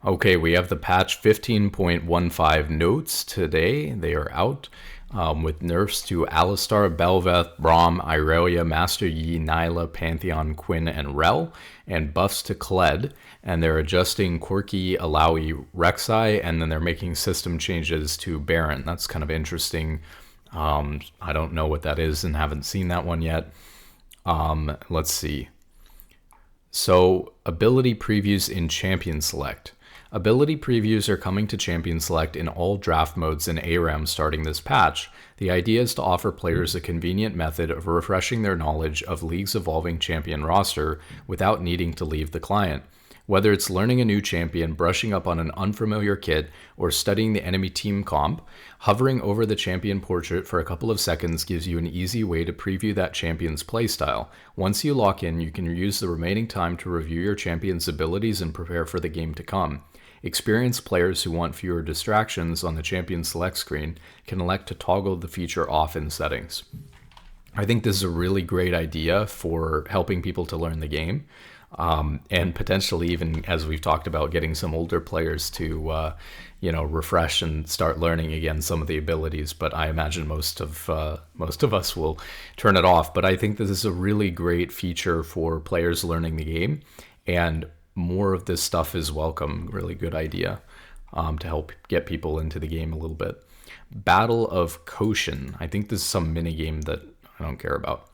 Okay, we have the patch 15.15 notes today. They are out with nerfs to Alistar, Belveth, Braum, Irelia, Master Yi, Nyla, Pantheon, Quinn, and Rel, and buffs to Kled. And they're adjusting Quirky, Alawi, Rek'Sai, and then they're making system changes to Baron. That's kind of interesting. I don't know what that is and haven't seen that one yet. Let's see. So, ability previews in Champion Select. Ability previews are coming to Champion Select in all draft modes in ARAM starting this patch. The idea is to offer players a convenient method of refreshing their knowledge of League's evolving champion roster without needing to leave the client. Whether it's learning a new champion, brushing up on an unfamiliar kit, or studying the enemy team comp, hovering over the champion portrait for a couple of seconds gives you an easy way to preview that champion's playstyle. Once you lock in, you can use the remaining time to review your champion's abilities and prepare for the game to come. Experienced players who want fewer distractions on the champion select screen can elect to toggle the feature off in settings. I think this is a really great idea for helping people to learn the game. And potentially even, as we've talked about, getting some older players to, refresh and start learning again some of the abilities. But I imagine most of us will turn it off. But I think this is a really great feature for players learning the game, and more of this stuff is welcome. Really good idea to help get people into the game a little bit. Battle of Koshin. I think this is some mini game that I don't care about.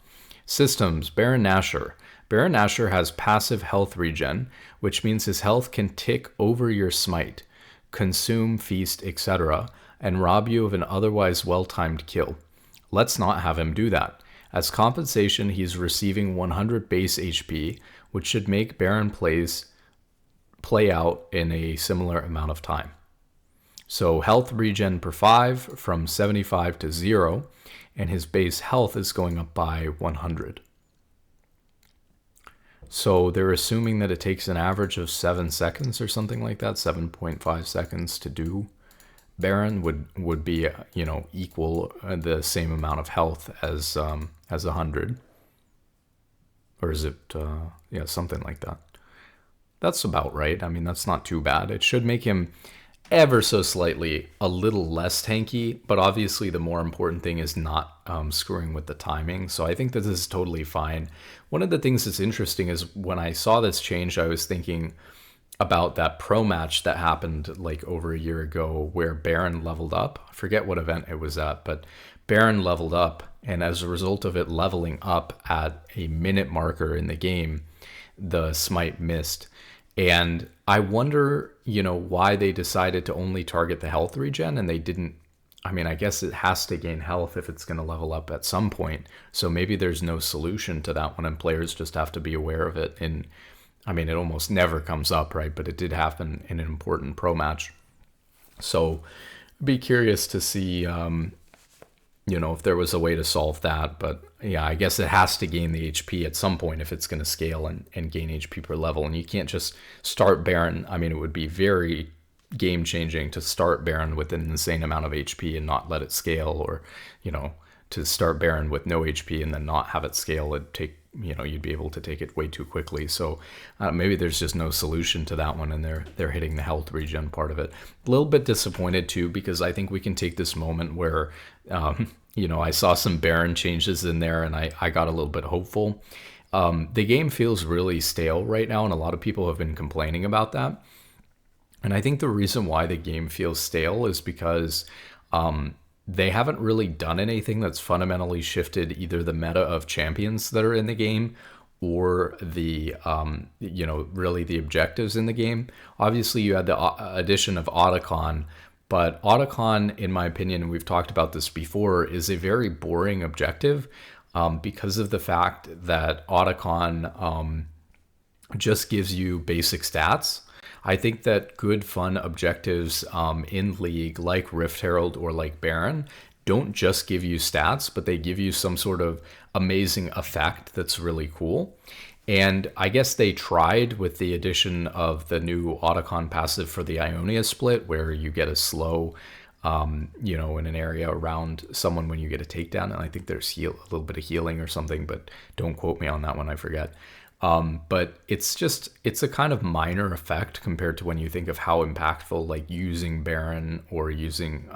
Systems. Baron Nashor. Baron Nashor has passive health regen, which means his health can tick over your smite, consume, feast, etc., and rob you of an otherwise well-timed kill. Let's not have him do that. As compensation, he's receiving 100 base HP, which should make Baron play out in a similar amount of time. So health regen per 5 from 75 to 0, and his base health is going up by 100. So they're assuming that it takes an average of 7 seconds or something like that, 7.5 seconds to do. Baron would be, equal the same amount of health as 100. Or is it, something like that. That's about right. I mean, that's not too bad. It should make him ever so slightly a little less tanky, but obviously the more important thing is not screwing with the timing. So I think that this is totally fine. One of the things that's interesting is when I saw this change, I was thinking about that pro match that happened like over a year ago where Baron leveled up. I forget what event it was at, but Baron leveled up, and as a result of it leveling up at a minute marker in the game, the smite missed. And I wonder, why they decided to only target the health regen and they didn't. I mean, I guess it has to gain health if it's going to level up at some point. So maybe there's no solution to that one and players just have to be aware of it. And I mean, it almost never comes up, right? But it did happen in an important pro match. So be curious to see, if there was a way to solve that. But yeah, I guess it has to gain the HP at some point if it's going to scale and gain HP per level. And you can't just start Baron. I mean, it would be very game changing to start Baron with an insane amount of HP and not let it scale, or, to start Baron with no HP and then not have it scale. It'd take, you'd be able to take it way too quickly. So maybe there's just no solution to that one, and they're hitting the health regen part of it. A little bit disappointed too, because I think we can take this moment where, I saw some Baron changes in there and I got a little bit hopeful. The game feels really stale right now, and a lot of people have been complaining about that. And I think the reason why the game feels stale is because they haven't really done anything that's fundamentally shifted either the meta of champions that are in the game or the, really the objectives in the game. Obviously, you had the addition of Otacon, but Otacon, in my opinion, and we've talked about this before, is a very boring objective because of the fact that Otacon just gives you basic stats. I think that good, fun objectives in League, like Rift Herald or like Baron, don't just give you stats, but they give you some sort of amazing effect that's really cool. And I guess they tried with the addition of the new Otacon passive for the Ionia split, where you get a slow, in an area around someone when you get a takedown. And I think there's a little bit of healing or something, but don't quote me on that one, I forget. But it's a kind of minor effect compared to when you think of how impactful like using Baron or using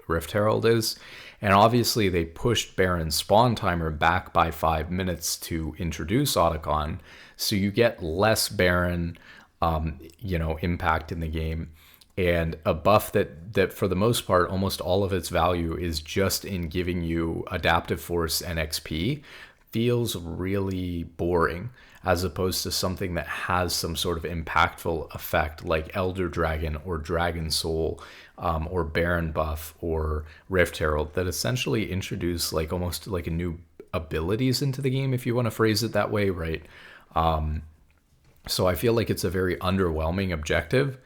Rift Herald is. And obviously they pushed Baron's spawn timer back by 5 minutes to introduce Otacon, so you get less Baron impact in the game. And a buff that for the most part, almost all of its value is just in giving you adaptive force and XP, feels really boring, as opposed to something that has some sort of impactful effect like Elder Dragon or Dragon Soul, or Baron buff or Rift Herald, that essentially introduce like almost like a new abilities into the game, if you want to phrase it that way, right? So I feel like it's a very underwhelming objective,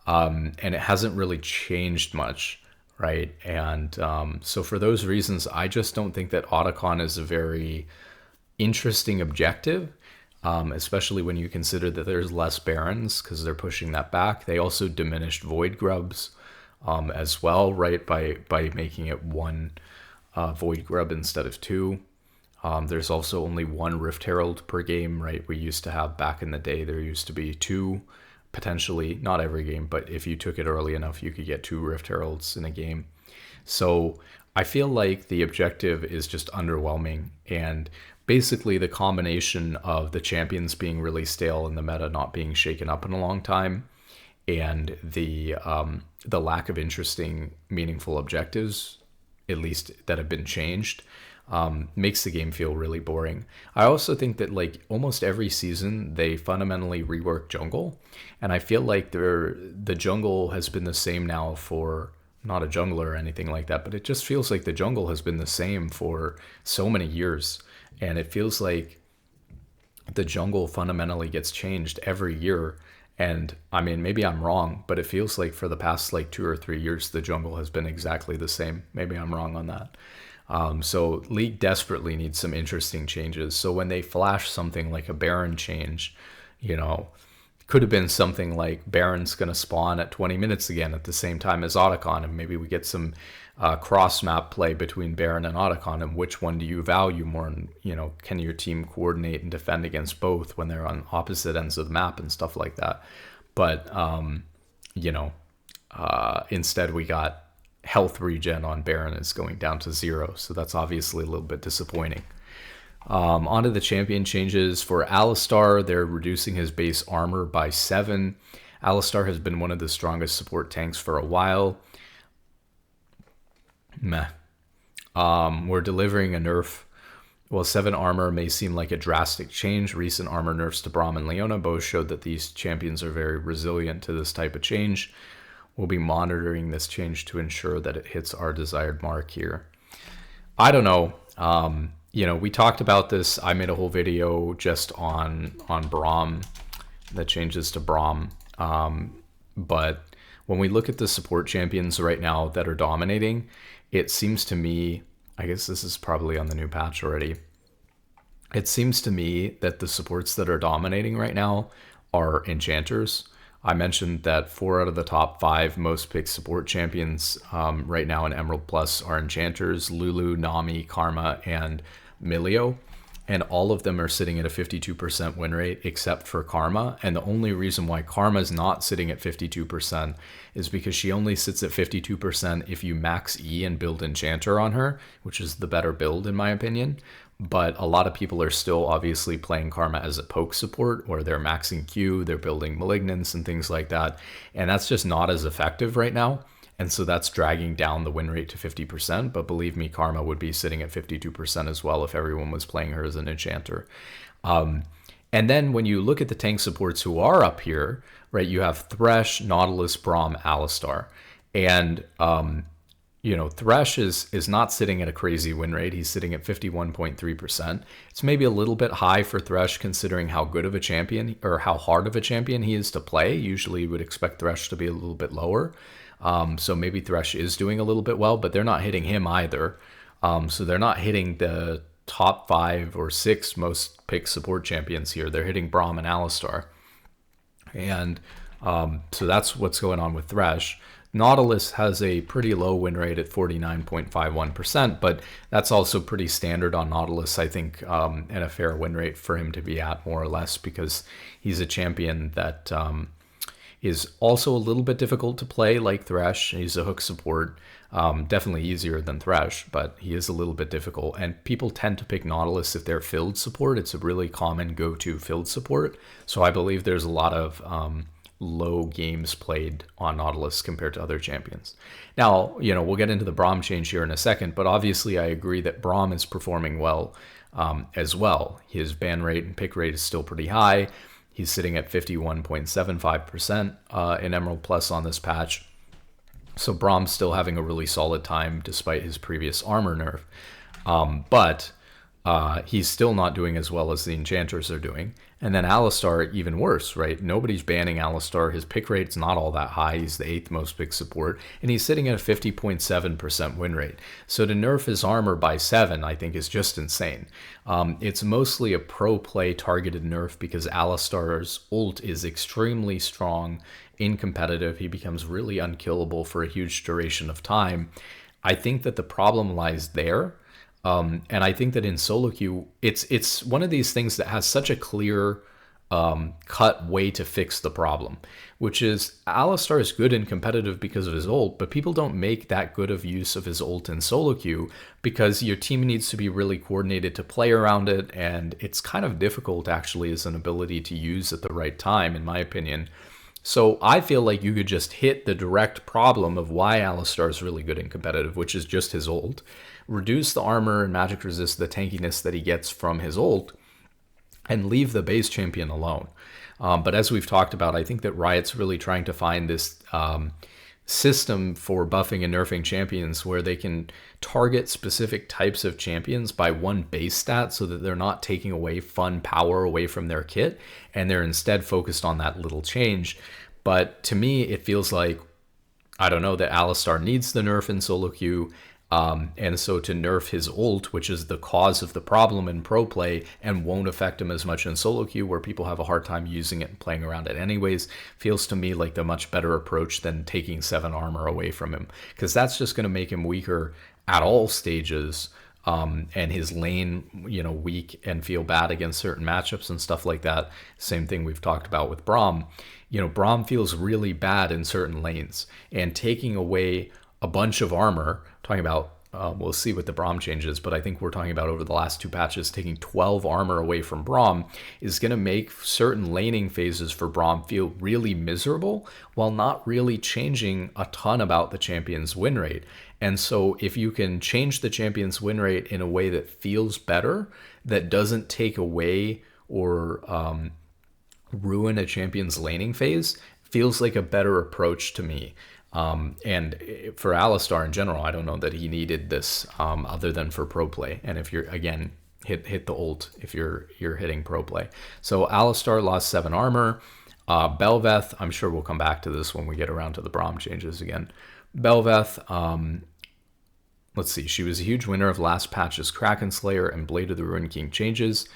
and it hasn't really changed much, right? And so for those reasons, I just don't think that Otacon is a very interesting objective, especially when you consider that there's less Barons because they're pushing that back. They also diminished Void Grubs as well, right? By making it one Void Grub instead of two. There's also only one Rift Herald per game, right? We used to have, back in the day, there used to be two, potentially, not every game, but if you took it early enough, you could get two Rift Heralds in a game. So I feel like the objective is just underwhelming, and basically the combination of the champions being really stale and the meta not being shaken up in a long time, and the lack of interesting, meaningful objectives, at least that have been changed, makes the game feel really boring. I also think that like almost every season they fundamentally rework jungle, and I feel like the jungle has been the same now for, not a jungler or anything like that, but it just feels like the jungle has been the same for so many years, and it feels like the jungle fundamentally gets changed every year. And I mean, maybe I'm wrong, but it feels like for the past like 2 or 3 years, the jungle has been exactly the same. Maybe I'm wrong on that. So League desperately needs some interesting changes. So when they flash something like a Baron change, could have been something like Baron's going to spawn at 20 minutes again at the same time as Otacon, and maybe we get some cross-map play between Baron and Otacon, and which one do you value more, and can your team coordinate and defend against both when they're on opposite ends of the map and stuff like that. But instead we got health regen on Baron is going down to 0, so that's obviously a little bit disappointing. Onto the champion changes. For Alistar, they're reducing his base armor by 7. Alistar has been one of the strongest support tanks for a while. Meh. We're delivering a nerf. While 7 armor may seem like a drastic change, recent armor nerfs to Braum and Leona both showed that these champions are very resilient to this type of change. We'll be monitoring this change to ensure that it hits our desired mark here. I don't know. We talked about this. I made a whole video just on Braum, the changes to Braum. But when we look at the support champions right now that are dominating, it seems to me, I guess this is probably on the new patch already, it seems to me that the supports that are dominating right now are enchanters. I mentioned that 4 out of the top 5 most picked support champions right now in Emerald Plus are enchanters: Lulu, Nami, Karma, and Milio. And all of them are sitting at a 52% win rate except for Karma. And the only reason why Karma is not sitting at 52% is because she only sits at 52% if you max E and build Enchanter on her, which is the better build in my opinion. But a lot of people are still obviously playing Karma as a poke support, where they're maxing Q, they're building Malignance and things like that. And that's just not as effective right now. And so that's dragging down the win rate to 50%. But believe me, Karma would be sitting at 52% as well if everyone was playing her as an Enchanter. And then when you look at the tank supports who are up here, right, you have Thresh, Nautilus, Braum, Alistar. And Thresh is not sitting at a crazy win rate. He's sitting at 51.3%. It's maybe a little bit high for Thresh considering how good of a champion, or how hard of a champion he is to play. Usually you would expect Thresh to be a little bit lower. So maybe Thresh is doing a little bit well, but they're not hitting him either. So they're not hitting the top 5 or 6 most picked support champions here. They're hitting Braum and Alistar. And so that's what's going on with Thresh. Nautilus has a pretty low win rate at 49.51%, but that's also pretty standard on Nautilus, I think, and a fair win rate for him to be at, more or less, because he's a champion that is also a little bit difficult to play, like Thresh. He's a hook support, definitely easier than Thresh, but he is a little bit difficult. And people tend to pick Nautilus if they're field support. It's a really common go-to field support. So I believe there's a lot of low games played on Nautilus compared to other champions. Now, we'll get into the Braum change here in a second, but obviously I agree that Braum is performing well as well. His ban rate and pick rate is still pretty high. He's sitting at 51.75% in Emerald Plus on this patch. So Braum's still having a really solid time despite his previous armor nerf. But he's still not doing as well as the enchanters are doing. And then Alistar, even worse, right? Nobody's banning Alistar. His pick rate's not all that high. He's the 8th most pick support, and he's sitting at a 50.7% win rate. So to nerf his armor by 7, I think, is just insane. It's mostly a pro play targeted nerf because Alistar's ult is extremely strong in competitive. He becomes really unkillable for a huge duration of time. I think that the problem lies there. And I think that in solo queue, it's one of these things that has such a clear cut way to fix the problem, which is Alistar is good in competitive because of his ult, but people don't make that good of use of his ult in solo queue because your team needs to be really coordinated to play around it, and it's kind of difficult actually as an ability to use at the right time, in my opinion. So I feel like you could just hit the direct problem of why Alistar is really good in competitive, which is just his ult, reduce the armor and magic resist, the tankiness that he gets from his ult, and leave the base champion alone. But as we've talked about, I think that Riot's really trying to find this system for buffing and nerfing champions where they can target specific types of champions by one base stat so that they're not taking away fun power away from their kit, and they're instead focused on that little change. But to me, it feels like, I don't know, that Alistar needs the nerf in solo queue. And so to nerf his ult, which is the cause of the problem in pro play and won't affect him as much in solo queue where people have a hard time using it and playing around it anyways, feels to me like the much better approach than taking 7 armor away from him, because that's just going to make him weaker at all stages, and his lane, weak and feel bad against certain matchups and stuff like that. Same thing we've talked about with Braum. Braum feels really bad in certain lanes, and taking away a bunch of armor, talking about, we'll see what the Braum changes, but I think we're talking about over the last 2 patches, taking 12 armor away from Braum is going to make certain laning phases for Braum feel really miserable while not really changing a ton about the champion's win rate. And so if you can change the champion's win rate in a way that feels better, that doesn't take away or ruin a champion's laning phase, feels like a better approach to me. And for Alistar in general, I don't know that he needed this other than for pro play. And if you're, again, hit the ult if you're hitting pro play. So Alistar lost 7 armor. Bel'Veth, I'm sure we'll come back to this when we get around to the Braum changes again. Bel'Veth, let's see, she was a huge winner of last patch's Kraken Slayer and Blade of the Ruined King changes.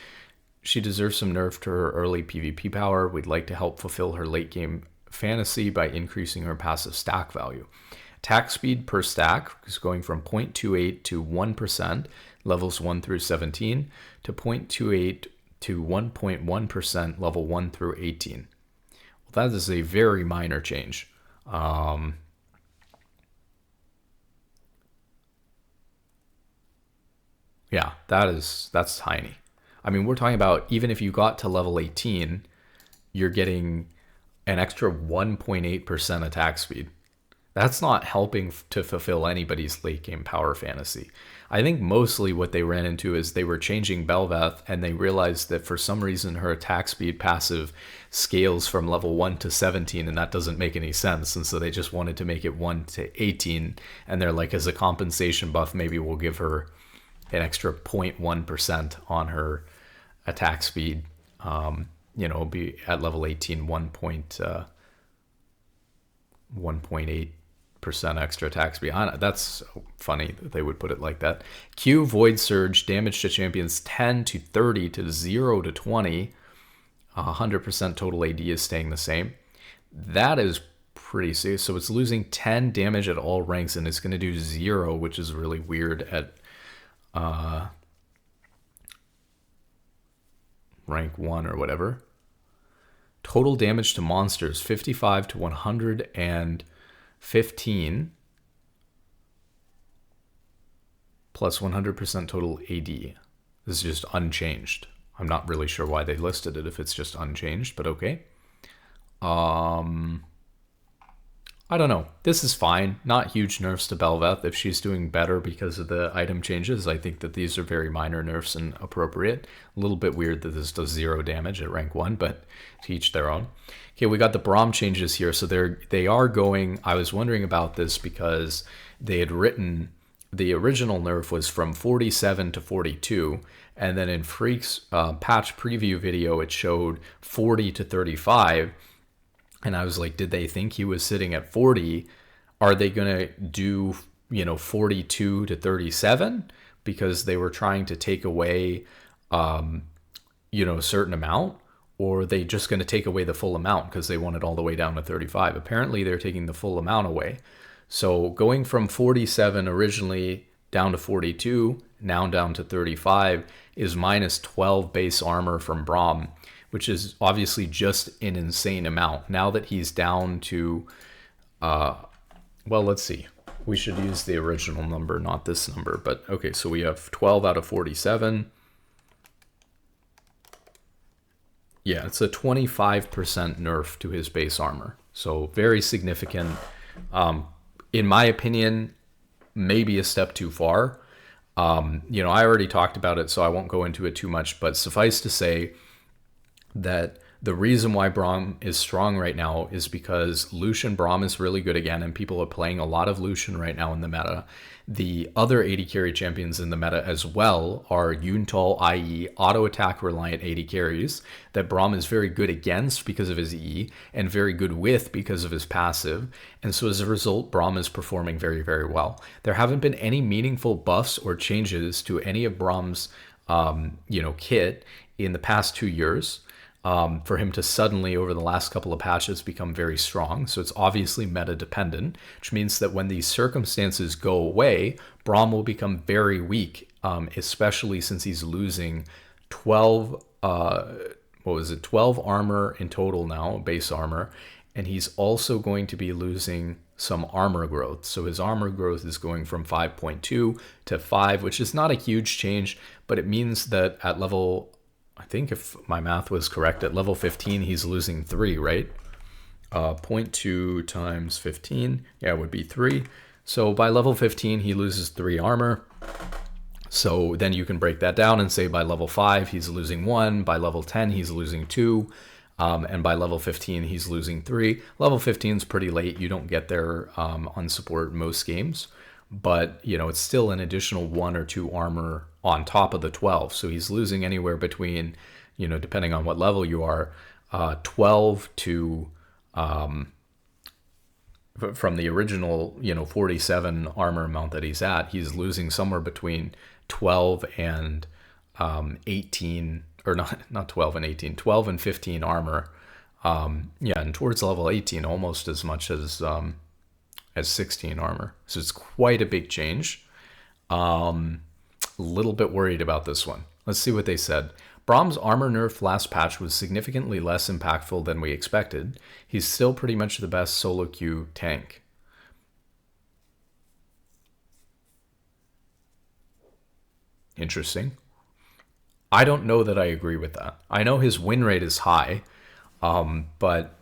She deserves some nerf to her early PvP power. We'd like to help fulfill her late game fantasy by increasing her passive stack value. Attack speed per stack is going from 0.28 to 1%, levels 1 through 17, to 0.28 to 1.1%, level 1 through 18. Well, that is a very minor change. Yeah, that's tiny. I mean, we're talking about even if you got to level 18, you're getting an extra 1.8% attack speed. That's not helping to fulfill anybody's late game power fantasy. I think mostly what they ran into is they were changing Bel'Veth and they realized that for some reason her attack speed passive scales from level 1 to 17, and that doesn't make any sense. And so they just wanted to make it 1 to 18. And they're like, as a compensation buff, maybe we'll give her an extra 0.1% on her attack speed. It'll be at level 18, 1.8% extra attack speed. That's funny that they would put it like that. Q Void Surge, damage to champions 10 to 30 to 0 to 20. 100% total AD is staying the same. That is pretty safe. So it's losing 10 damage at all ranks, and it's going to do 0, which is really weird at rank 1 or whatever. Total damage to monsters, 55 to 115, plus 100% total AD. This is just unchanged. I'm not really sure why they listed it if it's just unchanged, but okay. I don't know. This is fine. Not huge nerfs to Belveth. If she's doing better because of the item changes, I think that these are very minor nerfs and appropriate. A little bit weird that this does 0 damage at rank 1, but to each their own. Okay, we got the Braum changes here. So they are going... I was wondering about this because they had written... The original nerf was from 47 to 42, and then in Freak's patch preview video, it showed 40 to 35. And I was like, did they think he was sitting at 40? Are they going to do, 42 to 37? Because they were trying to take away, a certain amount? Or are they just going to take away the full amount because they want it all the way down to 35? Apparently, they're taking the full amount away. So going from 47 originally down to 42, now down to 35, is minus 12 base armor from Braum, which is obviously just an insane amount. Now that he's down to, let's see. We should use the original number, not this number. But okay, so we have 12 out of 47. Yeah, it's a 25% nerf to his base armor. So very significant. In my opinion, maybe a step too far. I already talked about it, so I won't go into it too much, but suffice to say that the reason why Braum is strong right now is because Lucian Braum is really good again, and people are playing a lot of Lucian right now in the meta. The other AD carry champions in the meta as well are Yuntal, i.e. auto attack reliant AD carries that Braum is very good against because of his E and very good with because of his passive. And so as a result, Braum is performing very, very well. There haven't been any meaningful buffs or changes to any of Braum's, kit in the past 2 years. For him to suddenly, over the last couple of patches, become very strong. So it's obviously meta dependent, which means that when these circumstances go away, Braum will become very weak, especially since he's losing 12 armor in total now, base armor, and he's also going to be losing some armor growth. So his armor growth is going from 5.2 to 5, which is not a huge change, but it means that at level... I think if my math was correct, at level 15, he's losing 3, right? 0.2 times 15, it would be 3. So by level 15, he loses 3 armor. So then you can break that down and say by level 5, he's losing 1. By level 10, he's losing 2. And by level 15, he's losing 3. Level 15 is pretty late. You don't get there on support most games. But, it's still an additional 1 or 2 armor on top of the 12. So he's losing anywhere between, depending on what level you are, 12 to, from the original, 47 armor amount that he's at, he's losing somewhere between 12 and 18, or not 12 and 18, 12 and 15 armor. And towards level 18, almost as much as 16 armor. So it's quite a big change. A little bit worried about this one. Let's see what they said. Braum's armor nerf last patch was significantly less impactful than we expected. He's still pretty much the best solo queue tank. Interesting. I don't know that I agree with that. I know his win rate is high, but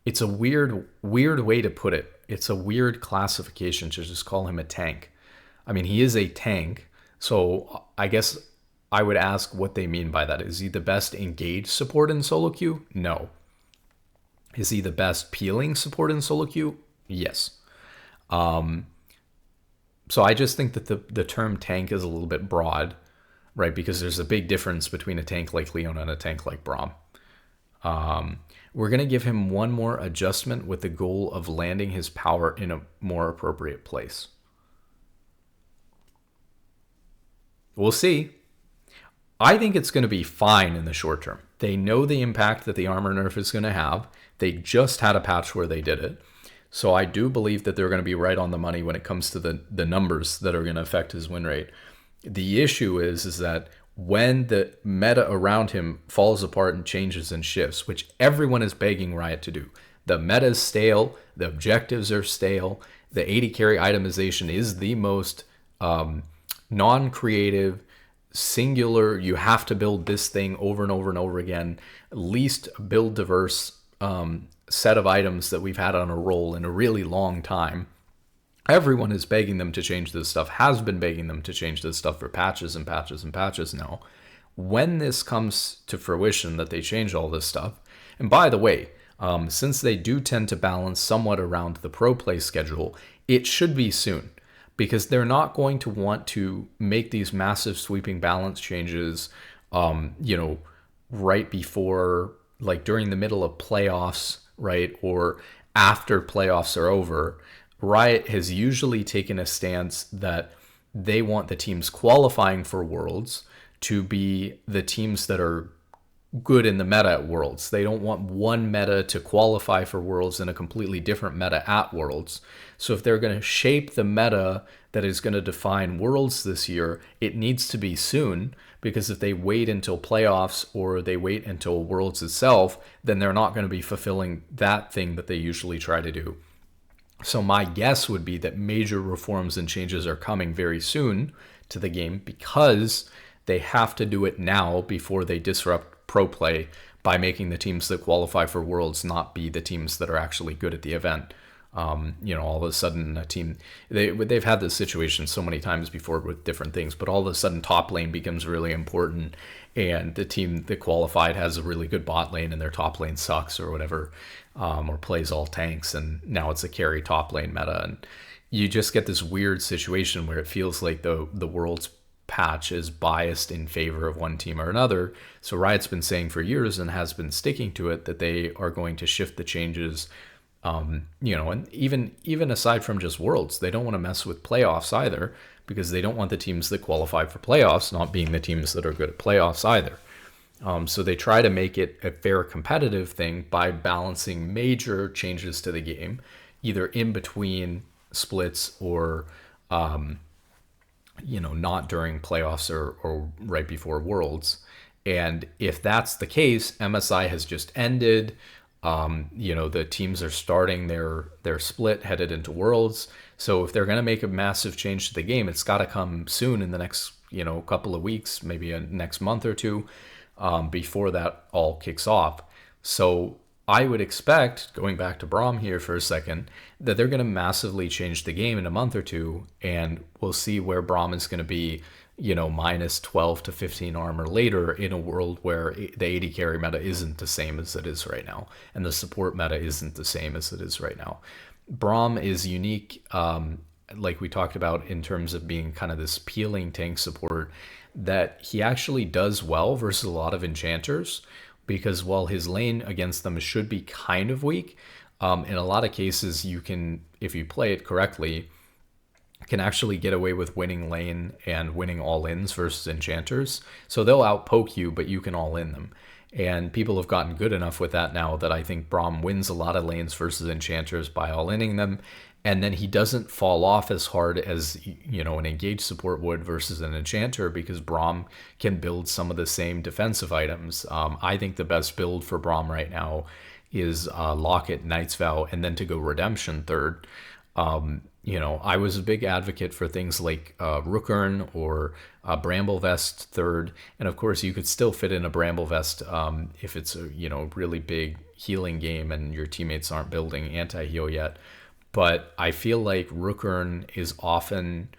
it's a weird way to put it. It's a weird classification to just call him a tank. I mean, he is a tank, so I guess I would ask what they mean by that. Is he the best engaged support in solo queue? No. Is he the best peeling support in solo queue? Yes. So I just think that the term tank is a little bit broad, right? Because there's a big difference between a tank like Leona and a tank like Braum. We're going to give him one more adjustment with the goal of landing his power in a more appropriate place. We'll see. I think it's going to be fine in the short term. They know the impact that the armor nerf is going to have. They just had a patch where they did it. So I do believe that they're going to be right on the money when it comes to the numbers that are going to affect his win rate. The issue is that when the meta around him falls apart and changes and shifts, which everyone is begging Riot to do. The meta is stale, the objectives are stale, the AD carry itemization is the most non-creative, singular, you have to build this thing over and over and over again, least build diverse set of items that we've had on a roll in a really long time. Everyone is begging them to change this stuff, has been begging them to change this stuff for patches and patches and patches now. When this comes to fruition that they change all this stuff, and by the way, since they do tend to balance somewhat around the pro play schedule, it should be soon, because they're not going to want to make these massive sweeping balance changes, right before, like during the middle of playoffs, right? Or after playoffs are over. Riot has usually taken a stance that they want the teams qualifying for Worlds to be the teams that are good in the meta at Worlds. They don't want one meta to qualify for Worlds and a completely different meta at Worlds. So if they're going to shape the meta that is going to define Worlds this year, it needs to be soon, because if they wait until playoffs or they wait until Worlds itself, then they're not going to be fulfilling that thing that they usually try to do. So my guess would be that major reforms and changes are coming very soon to the game, because they have to do it now before they disrupt pro play by making the teams that qualify for Worlds not be the teams that are actually good at the event. All of a sudden a team, they've had this situation so many times before with different things, but all of a sudden top lane becomes really important, and the team that qualified has a really good bot lane and their top lane sucks or whatever, or plays all tanks, and now it's a carry top lane meta, and you just get this weird situation where it feels like the World's patch is biased in favor of one team or another. So Riot's been saying for years and has been sticking to it that they are going to shift the changes. And even aside from just Worlds, they don't want to mess with playoffs either, because they don't want the teams that qualify for playoffs not being the teams that are good at playoffs either. So they try to make it a fair competitive thing by balancing major changes to the game, either in between splits or, not during playoffs or right before Worlds. And if that's the case, MSI has just ended. The teams are starting their split headed into Worlds. So if they're going to make a massive change to the game, it's got to come soon in the next, couple of weeks, maybe a next month or two, before that all kicks off. So I would expect, going back to Braum here for a second, that they're going to massively change the game in a month or two, and we'll see where Braum is going to be, minus 12 to 15 armor later, in a world where the AD carry meta isn't the same as it is right now, and the support meta isn't the same as it is right now. Braum is unique, like we talked about, in terms of being kind of this peeling tank support, that he actually does well versus a lot of enchanters, because while his lane against them should be kind of weak, in a lot of cases you can, if you play it correctly, can actually get away with winning lane and winning all-ins versus enchanters. So they'll outpoke you, but you can all-in them. And people have gotten good enough with that now that I think Braum wins a lot of lanes versus enchanters by all-inning them. And then he doesn't fall off as hard as, an engaged support would versus an enchanter, because Braum can build some of the same defensive items. I think the best build for Braum right now is Locket, Knight's Vow, and then to go Redemption third. I was a big advocate for things like Rookern or Bramble Vest third. And of course, you could still fit in a Bramble Vest if it's a really big healing game and your teammates aren't building anti-heal yet. But I feel like Rookern is often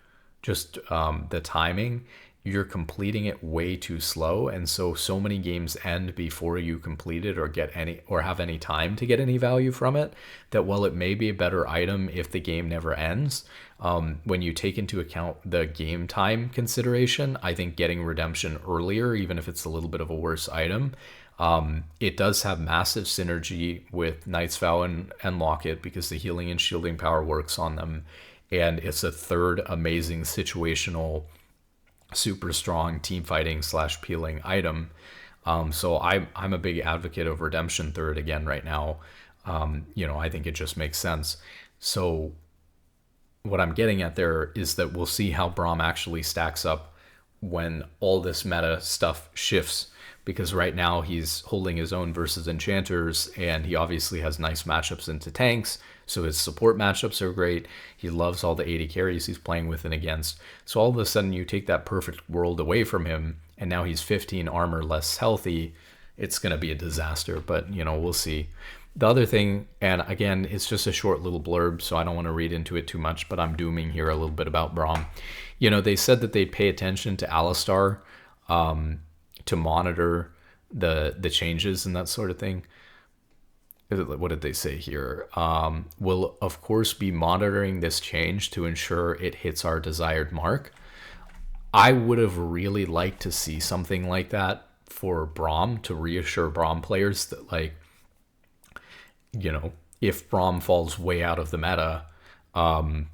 just the timing. You're completing it way too slow, and so many games end before you complete it or get any or have any time to get any value from it, that while it may be a better item if the game never ends, when you take into account the game time consideration, I think getting Redemption earlier, even if it's a little bit of a worse item, it does have massive synergy with Knight's Vow and Locket, because the healing and shielding power works on them, and it's a third amazing situational, super strong team fighting / peeling item. So I'm a big advocate of Redemption Third again right now. I think it just makes sense. So what I'm getting at there is that we'll see how Braum actually stacks up when all this meta stuff shifts. Because right now he's holding his own versus enchanters, and he obviously has nice matchups into tanks. So his support matchups are great. He loves all the 80 carries he's playing with and against. So all of a sudden you take that perfect world away from him, and now he's 15 armor less healthy. It's going to be a disaster, but we'll see. The other thing, and again, it's just a short little blurb, so I don't want to read into it too much, but I'm dooming here a little bit about Braum. They said that they'd pay attention to Alistar to monitor the changes and that sort of thing. What did they say here? We'll, of course, be monitoring this change to ensure it hits our desired mark. I would have really liked to see something like that for Braum, to reassure Braum players that, if Braum falls way out of the meta and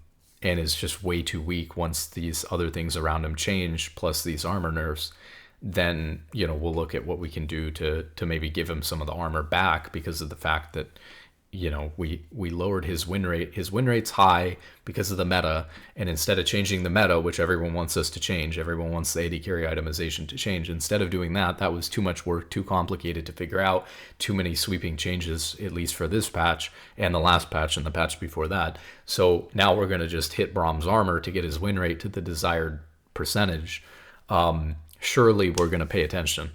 is just way too weak once these other things around him change, plus these armor nerfs, then, we'll look at what we can do to maybe give him some of the armor back, because of the fact that, we lowered his win rate. His win rate's high because of the meta, and instead of changing the meta, which everyone wants us to change, everyone wants the 80 carry itemization to change. Instead of doing that, that was too much work, too complicated to figure out, too many sweeping changes, at least for this patch and the last patch and the patch before that. So now we're going to just hit Braum's armor to get his win rate to the desired percentage. Surely we're going to pay attention.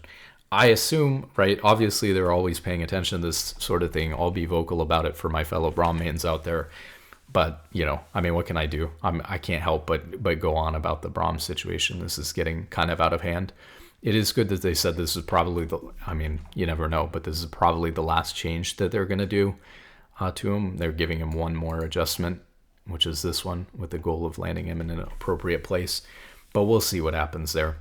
I assume, right? Obviously, they're always paying attention to this sort of thing. I'll be vocal about it for my fellow Braum mains out there. But, what can I do? I can't help but go on about the Braum situation. This is getting kind of out of hand. It is good that they said this is probably you never know, but this is probably the last change that they're going to do to him. They're giving him one more adjustment, which is this one, with the goal of landing him in an appropriate place. But we'll see what happens there.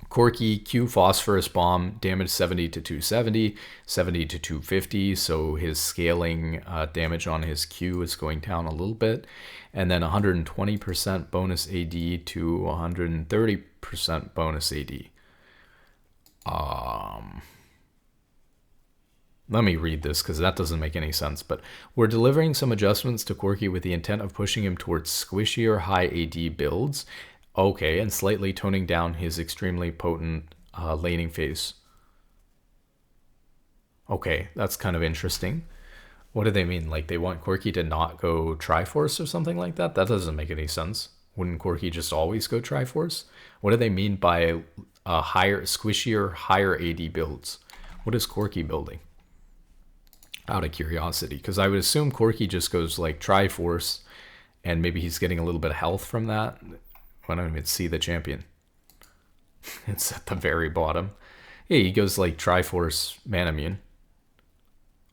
Corki Q Phosphorus Bomb, damage 70 to 270, 70 to 250, so his scaling damage on his Q is going down a little bit. And then 120% bonus AD to 130% bonus AD. Let me read this because that doesn't make any sense. But we're delivering some adjustments to Corki with the intent of pushing him towards squishier high AD builds. Okay, and slightly toning down his extremely potent laning phase. Okay, that's kind of interesting. What do they mean? Like they want Corki to not go Triforce or something like that? That doesn't make any sense. Wouldn't Corki just always go Triforce? What do they mean by squishier, higher AD builds? What is Corki building? Out of curiosity, because I would assume Corki just goes like Triforce, and maybe he's getting a little bit of health from that. I don't even see the champion. It's at the very bottom. Yeah, he goes like Triforce Manamune.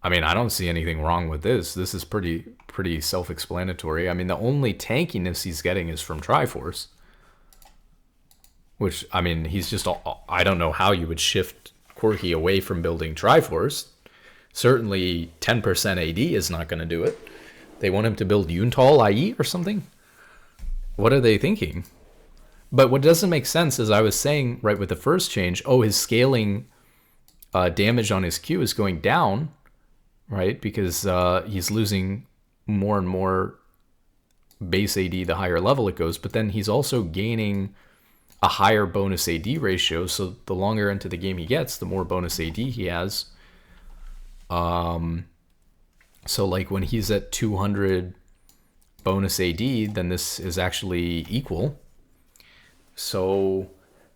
I don't see anything wrong with this. This is pretty self-explanatory. The only tankiness he's getting is from Triforce. Which, he's just... I don't know how you would shift Corki away from building Triforce. Certainly 10% AD is not going to do it. They want him to build Yuntal IE or something? What are they thinking? But what doesn't make sense is I was saying, right, with the first change, his scaling damage on his Q is going down, right? Because he's losing more and more base AD the higher level it goes. But then he's also gaining a higher bonus AD ratio. So the longer into the game he gets, the more bonus AD he has. So like when he's at 200 bonus AD, then this is actually equal. So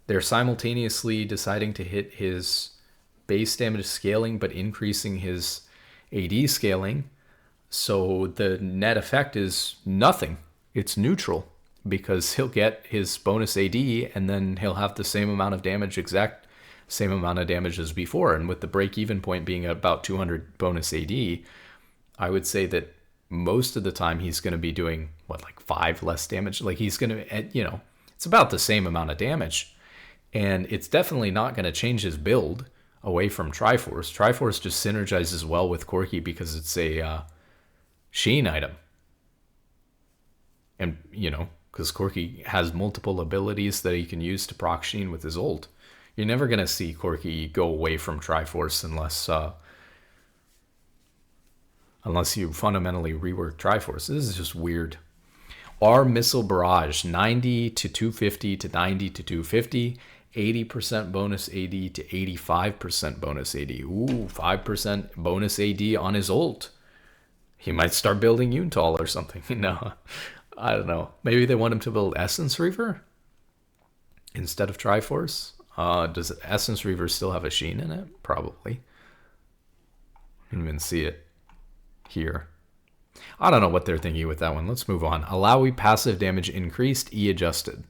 they're simultaneously deciding to hit his base damage scaling, but increasing his AD scaling. So the net effect is nothing. It's neutral, because he'll get his bonus AD and then he'll have the same amount of damage, exact same amount of damage as before. And with the break-even point being about 200 bonus AD, I would say that most of the time he's going to be doing, 5 less damage? Like he's going to, it's about the same amount of damage. And it's definitely not going to change his build away from Triforce. Triforce just synergizes well with Corki because it's a Sheen item. And, because Corki has multiple abilities that he can use to proc Sheen with his ult. You're never going to see Corki go away from Triforce unless you fundamentally rework Triforce. This is just weird. Our missile barrage 90 to 250 to 90 to 250, 80% bonus AD to 85% bonus AD. Ooh, 5% bonus AD on his ult. He might start building Yuntal or something. No, I don't know. Maybe they want him to build Essence Reaver instead of Triforce. Does Essence Reaver still have a Sheen in it? Probably. I didn't even see it here. I don't know what they're thinking with that one. Let's move on. Alawi passive damage increased, E adjusted.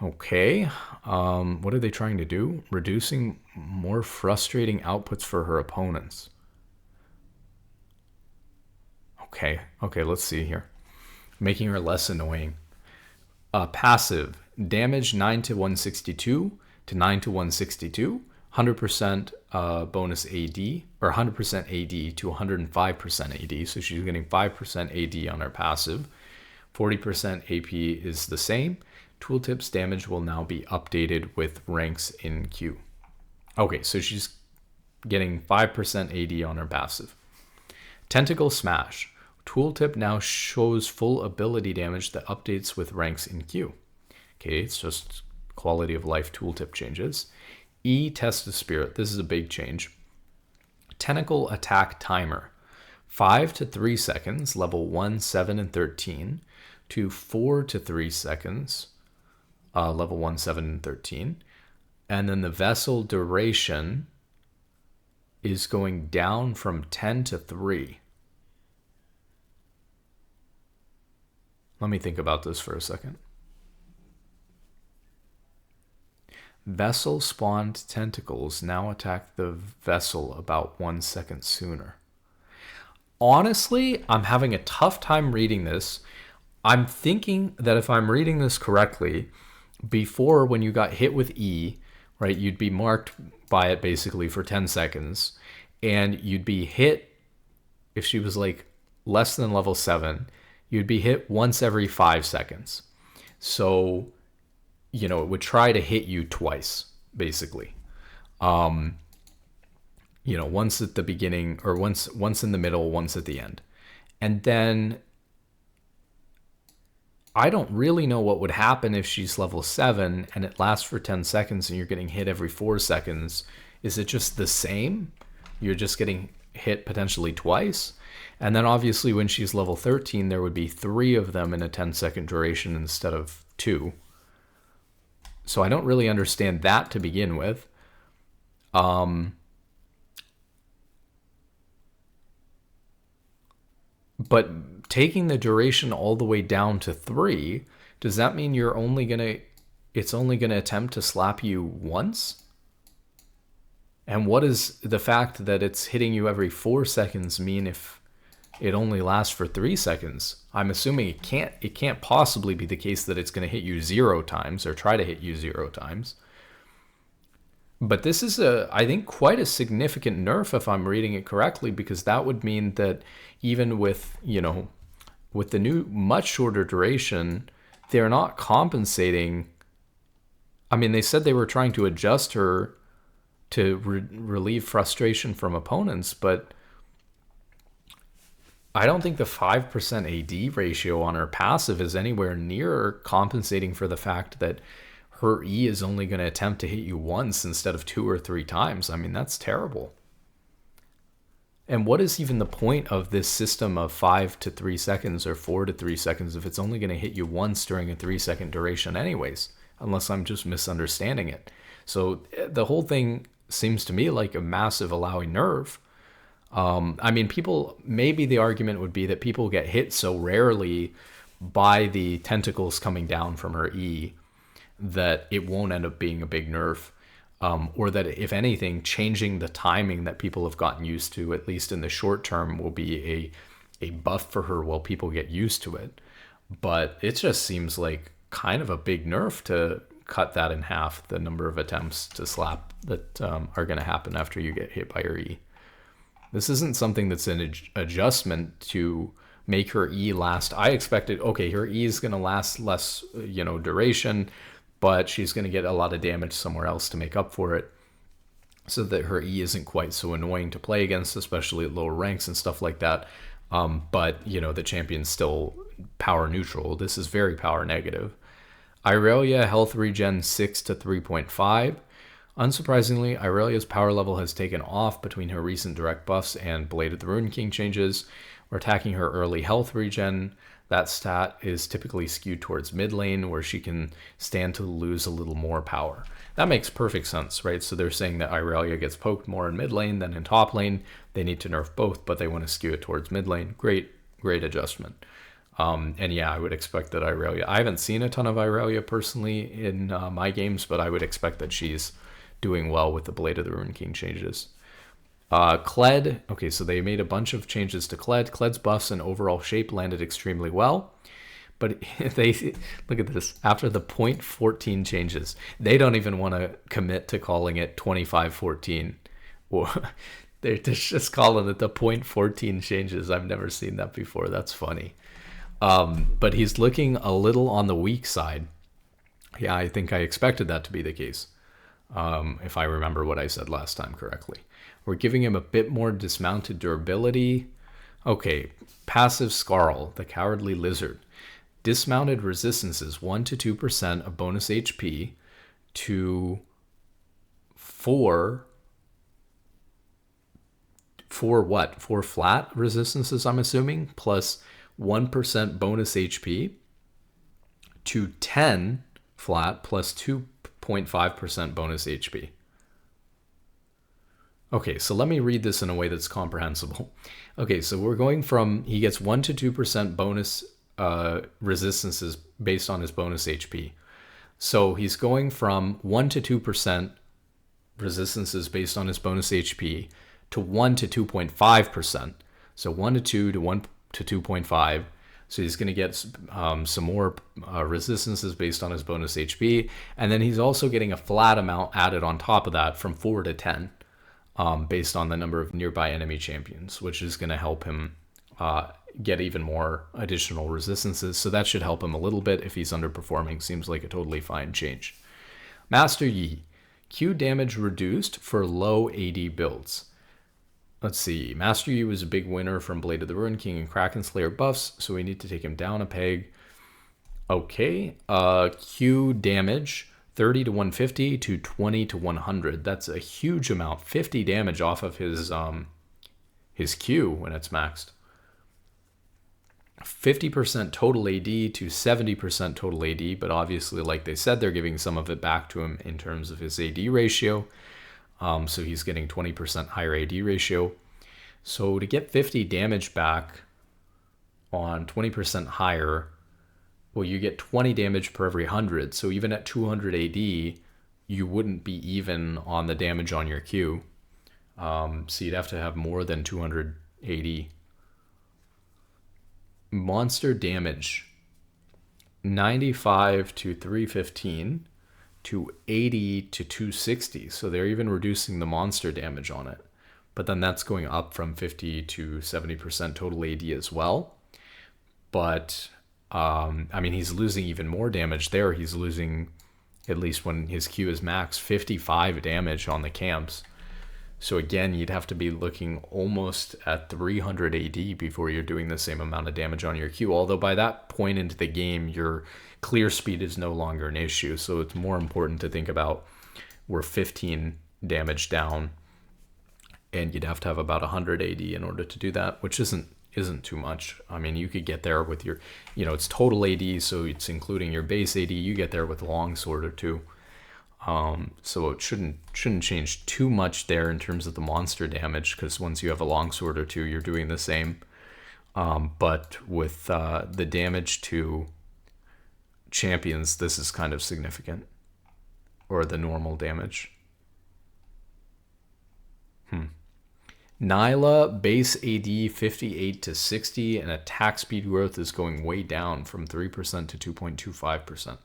Okay. What are they trying to do? Reducing more frustrating outputs for her opponents. Okay, let's see here. Making her less annoying. Passive damage 9 to 162 to 9 to 162. 100% bonus AD, or 100% AD to 105% AD. So she's getting 5% AD on her passive. 40% AP is the same. Tooltips damage will now be updated with ranks in queue. Okay, so she's getting 5% AD on her passive. Tentacle Smash. Tooltip now shows full ability damage that updates with ranks in queue. Okay, it's just quality of life tooltip changes. E Test of Spirit. This is a big change. Tentacle Attack Timer. 5 to 3 seconds, level 1, 7, and 13. To 4 to 3 seconds, level 1, 7, and 13. And then the vessel duration is going down from 10 to 3. Let me think about this for a second. Vessel spawned tentacles now attack the vessel about 1 second sooner. Honestly, I'm having a tough time reading this. I'm thinking that if I'm reading this correctly, before when you got hit with E, right, you'd be marked by it basically for 10 seconds, and you'd be hit, if she was like less than level 7, you'd be hit once every 5 seconds. So, you know, it would try to hit you twice, basically. You know, once at the beginning, or once in the middle, once at the end. And then I don't really know what would happen if she's level 7 and it lasts for 10 seconds and you're getting hit every 4 seconds. Is it just the same? You're just getting hit potentially twice? And then obviously when she's level 13, there would be 3 of them in a 10-second duration instead of 2. So I don't really understand that to begin with. But taking the duration all the way down to 3, does that mean it's only gonna attempt to slap you once? And what does the fact that it's hitting you every 4 seconds mean if it only lasts for 3 seconds? I'm assuming it can't possibly be the case that it's going to hit you 0 times or try to hit you 0 times. But this is I think quite a significant nerf if I'm reading it correctly, because that would mean that even with, you know, with the new much shorter duration, they're not compensating. I mean, they said they were trying to adjust her to relieve frustration from opponents, but I don't think the 5% AD ratio on her passive is anywhere near compensating for the fact that her E is only going to attempt to hit you once instead of 2 or 3 times. I mean, that's terrible. And what is even the point of this system of 5 to 3 seconds or 4 to 3 seconds if it's only going to hit you once during a 3-second duration anyways, unless I'm just misunderstanding it. So the whole thing seems to me like a massive allowing nerf. I mean, maybe the argument would be that people get hit so rarely by the tentacles coming down from her E that it won't end up being a big nerf, or that if anything, changing the timing that people have gotten used to, at least in the short term, will be a buff for her while people get used to it. But it just seems like kind of a big nerf to cut that in half, the number of attempts to slap that are going to happen after you get hit by her E. This isn't something that's an adjustment to make her E last. I expected, okay, her E is going to last less, you know, duration. but she's going to get a lot of damage somewhere else to make up for it, so that her E isn't quite so annoying to play against, especially at lower ranks and stuff like that. But, the champion's still power neutral. This is very power negative. Irelia health regen 6 to 3.5. Unsurprisingly, Irelia's power level has taken off between her recent direct buffs and Blade of the Ruined King changes. We're attacking her early health regen. That stat is typically skewed towards mid lane, where she can stand to lose a little more power. That makes perfect sense, right? So they're saying that Irelia gets poked more in mid lane than in top lane. They need to nerf both, but they want to skew it towards mid lane. Great adjustment. And yeah, I would expect that Irelia... I haven't seen a ton of Irelia personally in my games, but I would expect that she's doing well with the Blade of the Ruined King changes. Kled, okay, so they made a bunch of changes to Kled. Kled's buffs and overall shape landed extremely well. But they, look at this, after the 0.14 changes, they don't even want to commit to calling it 2514. They're just calling it the 0.14 changes. I've never seen that before. That's funny. But he's looking a little on the weak side. Yeah, I think I expected that to be the case. If I remember what I said last time correctly. We're giving him a bit more dismounted durability. Okay, passive Scarl, the Cowardly Lizard. Dismounted resistances 1 to 2% of bonus HP to 4 what? 4 flat resistances, I'm assuming, plus 1% bonus HP to 10 flat plus 2.5% bonus HP. Okay, so let me read this in a way that's comprehensible. Okay, so we're going from, he gets 1 to 2% bonus resistances based on his bonus HP. So he's going from 1 to 2% resistances based on his bonus HP to 1 to 2.5%. So 1 to 2 to 1 to 2.5. So he's going to get some more resistances based on his bonus HP. And then he's also getting a flat amount added on top of that from 4 to 10 based on the number of nearby enemy champions, which is going to help him get even more additional resistances. So that should help him a little bit if he's underperforming. Seems like a totally fine change. Master Yi. Q damage reduced for low AD builds. Let's see. Master Yi was a big winner from Blade of the Ruined King and Kraken Slayer buffs, so we need to take him down a peg. Okay. Q damage 30 to 150 to 20 to 100. That's a huge amount. 50 damage off of his Q when it's maxed. 50% total AD to 70% total AD, but obviously, like they said, they're giving some of it back to him in terms of his AD ratio. So he's getting 20% higher AD ratio. So to get 50 damage back on 20% higher, well, you get 20 damage per every 100. So even at 200 AD, you wouldn't be even on the damage on your Q. So you'd have to have more than 200 AD. Monster damage 95 to 315 to 80 to 260. So they're even reducing the monster damage on it. But then that's going up from 50 to 70% total AD as well. But I mean, he's losing even more damage there. He's losing, at least when his Q is max, 55 damage on the camps. So again, you'd have to be looking almost at 300 AD before you're doing the same amount of damage on your Q. Although by that point into the game, your clear speed is no longer an issue. So it's more important to think about we're 15 damage down, and you'd have to have about 100 AD in order to do that, which isn't too much. I mean, you could get there with your, it's total AD, so it's including your base AD. You get there with Longsword or two. So it shouldn't change too much there in terms of the monster damage, because once you have a Longsword or two, you're doing the same. But with the damage to champions, this is kind of significant, or the normal damage. Nyla, base AD 58 to 60, and attack speed growth is going way down from 3% to 2.25%.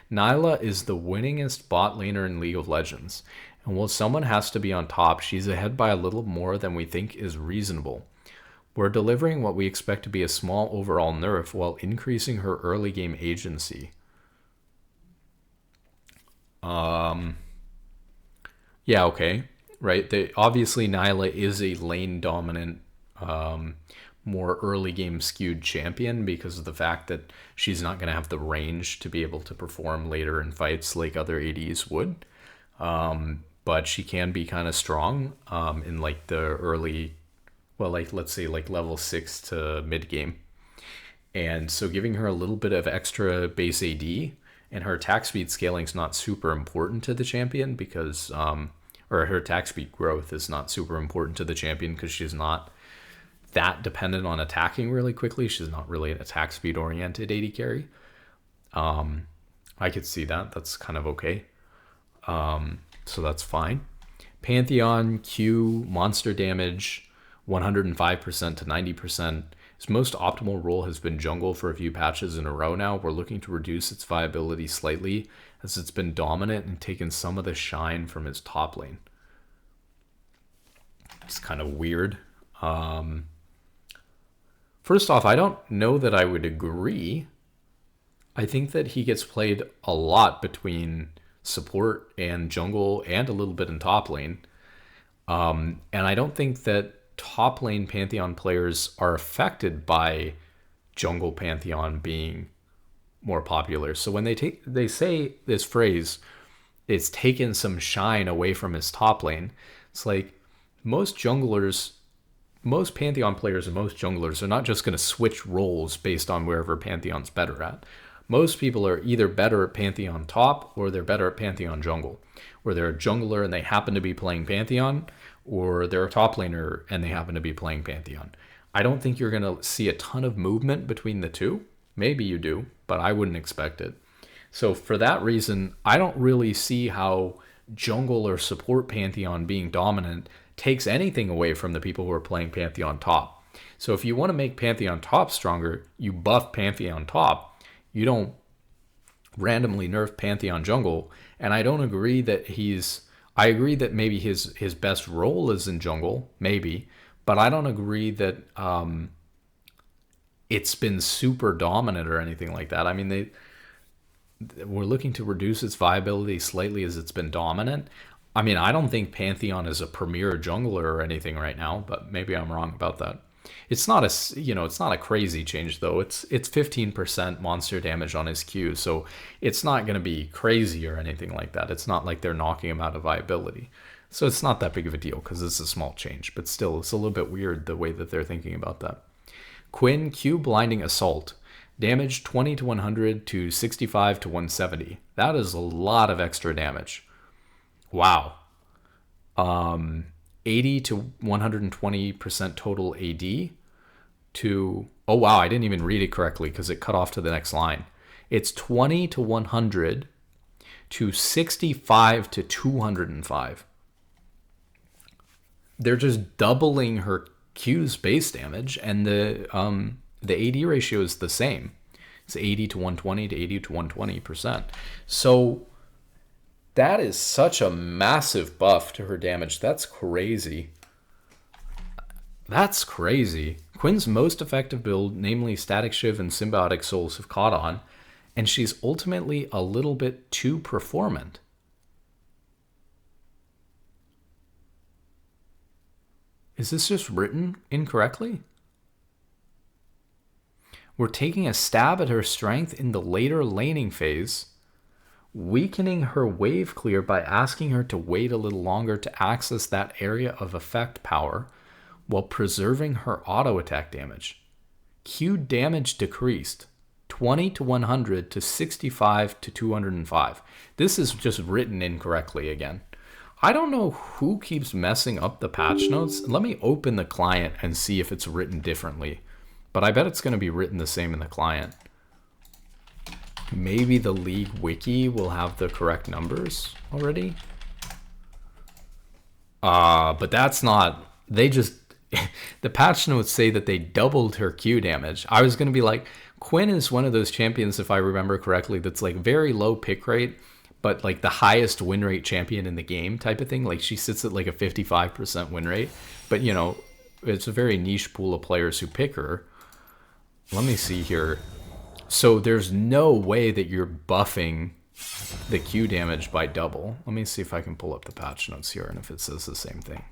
Nyla is the winningest bot laner in League of Legends, and while someone has to be on top, she's ahead by a little more than we think is reasonable. We're delivering what we expect to be a small overall nerf while increasing her early game agency. Yeah, okay. Right. Obviously, Nyla is a lane dominant, more early game skewed champion because of the fact that she's not going to have the range to be able to perform later in fights like other ADs would. But she can be kind of strong in like the early, well, like let's say like level 6 to mid game. And so giving her a little bit of extra base AD and her attack speed scaling is not super important to the champion because, or her attack speed growth is not super important to the champion because she's not that dependent on attacking really quickly. She's not really an attack speed oriented AD carry. I could see that. That's kind of okay. So that's fine. Pantheon Q monster damage 105% to 90%. Its most optimal role has been jungle for a few patches in a row now. We're looking to reduce its viability slightly as it's been dominant and taken some of the shine from its top lane. It's kind of weird. First off, I don't know that I would agree. I think that he gets played a lot between support and jungle and a little bit in top lane. And I don't think that top lane Pantheon players are affected by jungle Pantheon being more popular. So when they say this phrase, it's taken some shine away from his top lane. It's like most junglers, most Pantheon players and most junglers are not just going to switch roles based on wherever Pantheon's better at. Most people are either better at Pantheon top or they're better at Pantheon jungle. Or they're a jungler and they happen to be playing Pantheon, or they're a top laner and they happen to be playing Pantheon. I don't think you're going to see a ton of movement between the two. Maybe you do, but I wouldn't expect it. So for that reason, I don't really see how jungle or support Pantheon being dominant takes anything away from the people who are playing Pantheon top. So if you want to make Pantheon top stronger, you buff Pantheon top. You don't randomly nerf Pantheon jungle. And I don't agree that I agree that maybe his best role is in jungle, maybe, but I don't agree that it's been super dominant or anything like that. I mean, we're looking to reduce its viability slightly as it's been dominant. I mean, I don't think Pantheon is a premier jungler or anything right now, but maybe I'm wrong about that. It's not a crazy change though. It's 15% monster damage on his Q, so it's not going to be crazy or anything like that. It's not like they're knocking him out of viability. So it's not that big of a deal because it's a small change, but still it's a little bit weird the way that they're thinking about that. Quinn Q blinding assault. Damage 20 to 100 to 65 to 170. That is a lot of extra damage. Wow. 80 to 120% total AD to, oh wow, I didn't even read it correctly because it cut off to the next line. It's 20 to 100 to 65 to 205. They're just doubling her Q's base damage, and the AD ratio is the same. It's 80 to 120 to 80 to 120%. So that is such a massive buff to her damage. That's crazy. That's crazy. Quinn's most effective build, namely Static Shiv and Symbiotic Souls, have caught on, and she's ultimately a little bit too performant. Is this just written incorrectly? We're taking a stab at her strength in the later laning phase, weakening her wave clear by asking her to wait a little longer to access that area of effect power while preserving her auto attack damage. Q damage decreased 20 to 100 to 65 to 205. This is just written incorrectly again. I don't know who keeps messing up the patch notes. Let me open the client and see if it's written differently. But I bet it's going to be written the same in the client. Maybe the League Wiki will have the correct numbers already. But that's not... They just... the patch notes say that they doubled her Q damage. I was going to be like, Quinn is one of those champions, if I remember correctly, that's like very low pick rate, but like the highest win rate champion in the game type of thing. Like she sits at like a 55% win rate. But, you know, it's a very niche pool of players who pick her. Let me see here. So there's no way that you're buffing the Q damage by double. Let me see if I can pull up the patch notes here and if it says the same thing.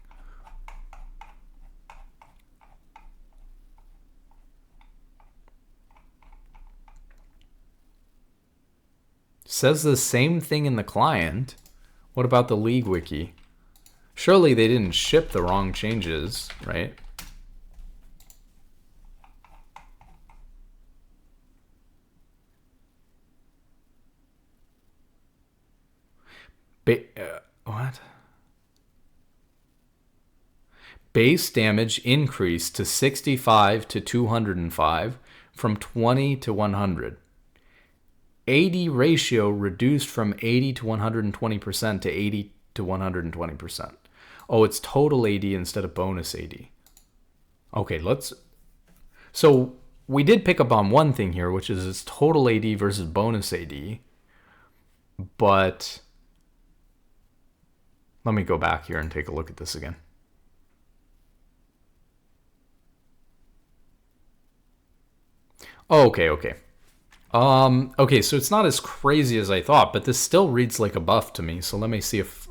Says the same thing in the client. What about the League wiki? Surely they didn't ship the wrong changes, right? What? Base damage increased to 65 to 205 from 20 to 100. AD ratio reduced from 80 to 120% to 80 to 120%. Oh, it's total AD instead of bonus AD. Okay, so we did pick up on one thing here, which is it's total AD versus bonus AD. But let me go back here and take a look at this again. Oh, okay. Okay, so it's not as crazy as I thought, but this still reads like a buff to me. So let me see if...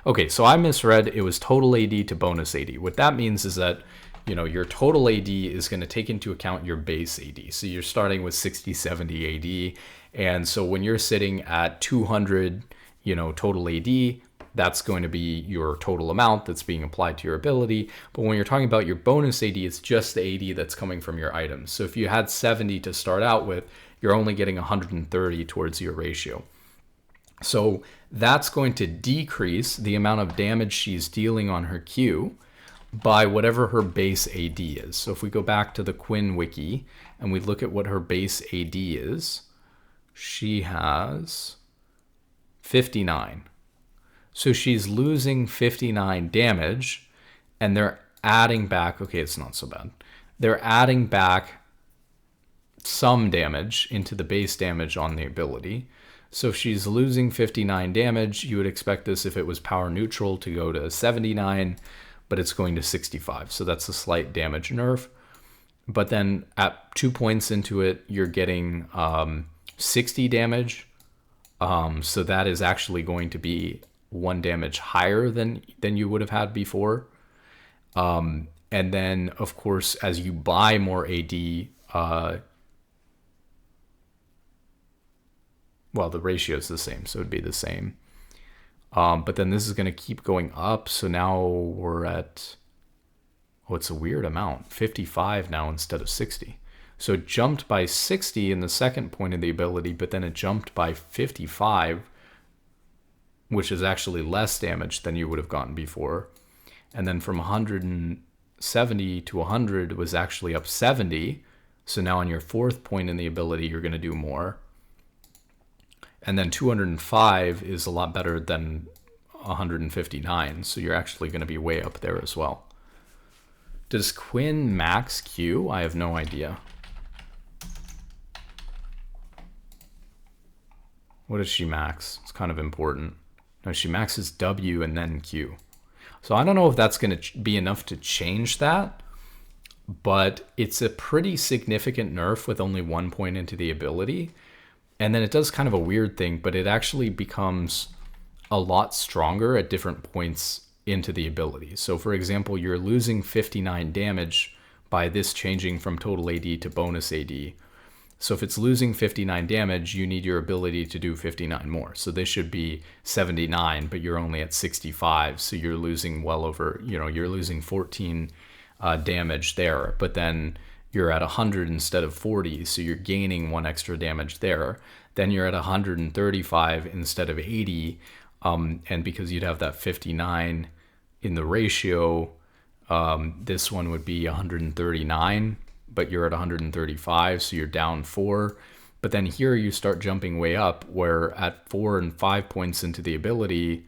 Okay, so I misread. It was total AD to bonus AD. What that means is that, you know, your total AD is going to take into account your base AD. So you're starting with 60, 70 AD. And so when you're sitting at 200, you know, total AD, that's going to be your total amount that's being applied to your ability. But when you're talking about your bonus AD, it's just the AD that's coming from your items. So if you had 70 to start out with, you're only getting 130 towards your ratio. So that's going to decrease the amount of damage she's dealing on her Q by whatever her base AD is. So if we go back to the Quinn wiki and we look at what her base AD is, she has 59. So she's losing 59 damage, and they're adding back, okay, it's not so bad. They're adding back some damage into the base damage on the ability. So if she's losing 59 damage, you would expect this, if it was power neutral, to go to 79, but it's going to 65. So that's a slight damage nerf. But then at 2 points into it, you're getting 60 damage. So that is actually going to be 1 damage higher than you would have had before. And then, of course, as you buy more AD, well, the ratio is the same, so it'd be the same. But then this is going to keep going up. So now we're at, oh, it's a weird amount, 55 now instead of 60. So it jumped by 60 in the second point of the ability, but then it jumped by 55, which is actually less damage than you would have gotten before. And then from 170 to 100 was actually up 70. So now on your fourth point in the ability, you're going to do more. And then 205 is a lot better than 159. So you're actually going to be way up there as well. Does Quinn max Q? I have no idea. What does she max? It's kind of important. No, she maxes W and then Q. So I don't know if that's going to be enough to change that, but it's a pretty significant nerf with only 1 point into the ability. And then it does kind of a weird thing, but it actually becomes a lot stronger at different points into the ability. So for example, you're losing 59 damage by this changing from total AD to bonus AD. So if it's losing 59 damage, you need your ability to do 59 more. So this should be 79, but you're only at 65. So you're losing well over, you're losing 14 damage there. But then you're at 100 instead of 40. So you're gaining 1 extra damage there. Then you're at 135 instead of 80. And because you'd have that 59 in the ratio, this one would be 139. But you're at 135, so you're down 4. But then here you start jumping way up, where at 4 and 5 points into the ability,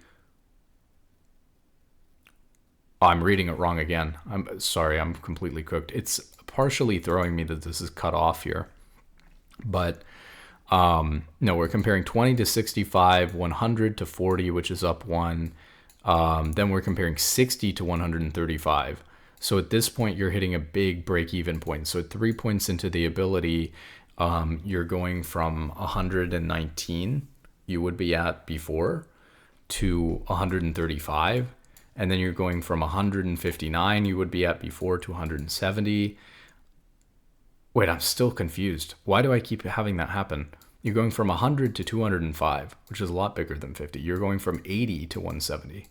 I'm reading it wrong again. I'm sorry, I'm completely cooked. It's partially throwing me that this is cut off here. But no, we're comparing 20 to 65, 100 to 40, which is up 1. Then we're comparing 60 to 135. So at this point, you're hitting a big break-even point. So at 3 points into the ability, you're going from 119, you would be at before to 135. And then you're going from 159 you would be at before to 170. Wait, I'm still confused. Why do I keep having that happen? You're going from 100 to 205, which is a lot bigger than 50. You're going from 80 to 170.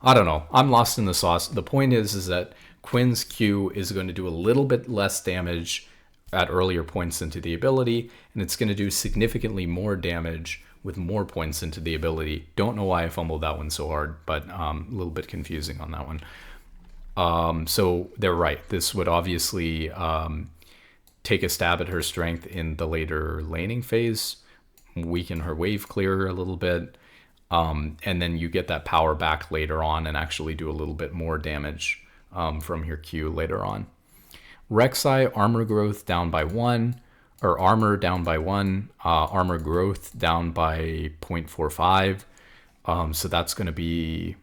I don't know. I'm lost in the sauce. The point is that Quinn's Q is going to do a little bit less damage at earlier points into the ability, and it's going to do significantly more damage with more points into the ability. Don't know why I fumbled that one so hard, but a little bit confusing on that one. So they're right. This would obviously take a stab at her strength in the later laning phase, weaken her wave clear a little bit, and then you get that power back later on and actually do a little bit more damage from your Q later on. Rek'Sai, armor growth down by 1, or armor down by 1, armor growth down by 0.45. So that's going to be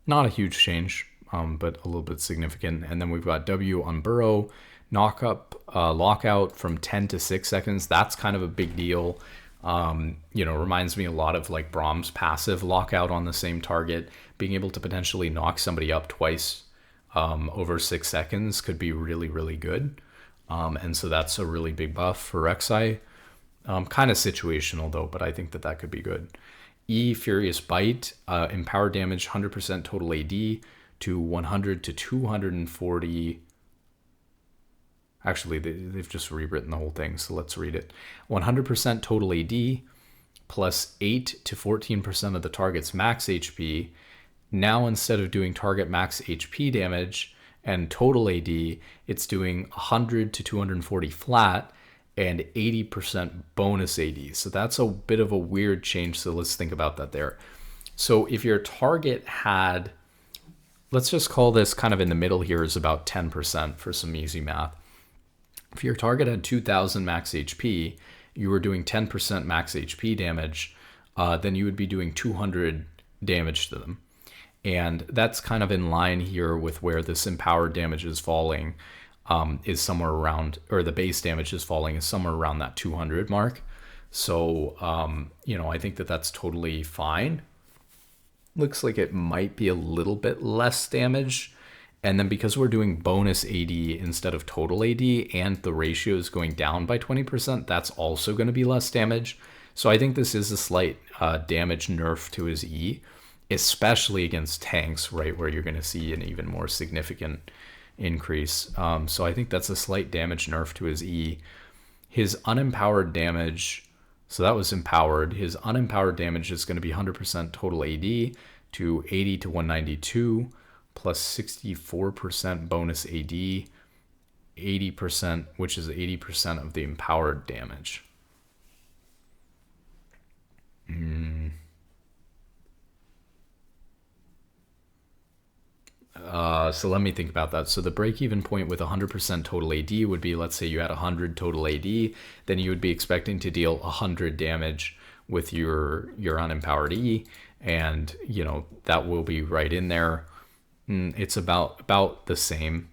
not a huge change, but a little bit significant. And then we've got W on Burrow, lockout from 10 to 6 seconds. That's kind of a big deal. Reminds me a lot of like Braum's passive lockout on the same target. Being able to potentially knock somebody up twice over 6 seconds could be really, really good. And so that's a really big buff for Rek'Sai. Kind of situational though, but I think that could be good. E, Furious Bite, empower damage 100% total AD to 100 to 240. Actually, they've just rewritten the whole thing, so let's read it. 100% total AD plus 8 to 14% of the target's max HP. Now, instead of doing target max HP damage and total AD, it's doing 100 to 240 flat and 80% bonus AD. So that's a bit of a weird change, so let's think about that there. So if your target had, let's just call this kind of in the middle here is about 10% for some easy math. If your target had 2,000 max HP, you were doing 10% max HP damage, then you would be doing 200 damage to them. And that's kind of in line here with where this empowered damage is falling, is somewhere around, or the base damage is falling is somewhere around that 200 mark. So, I think that's totally fine. Looks like it might be a little bit less damage. And then because we're doing bonus AD instead of total AD and the ratio is going down by 20%, that's also going to be less damage. So I think this is a slight damage nerf to his E, especially against tanks, right, where you're going to see an even more significant increase. So I think that's a slight damage nerf to his E. His unempowered damage, so that was empowered. His unempowered damage is going to be 100% total AD to 80 to 192. Plus 64% bonus AD, 80%, which is 80% of the empowered damage. So let me think about that. So the break-even point with 100% total AD would be, let's say you had 100 total AD, then you would be expecting to deal 100 damage with your unempowered E, and that will be right in there. It's about the same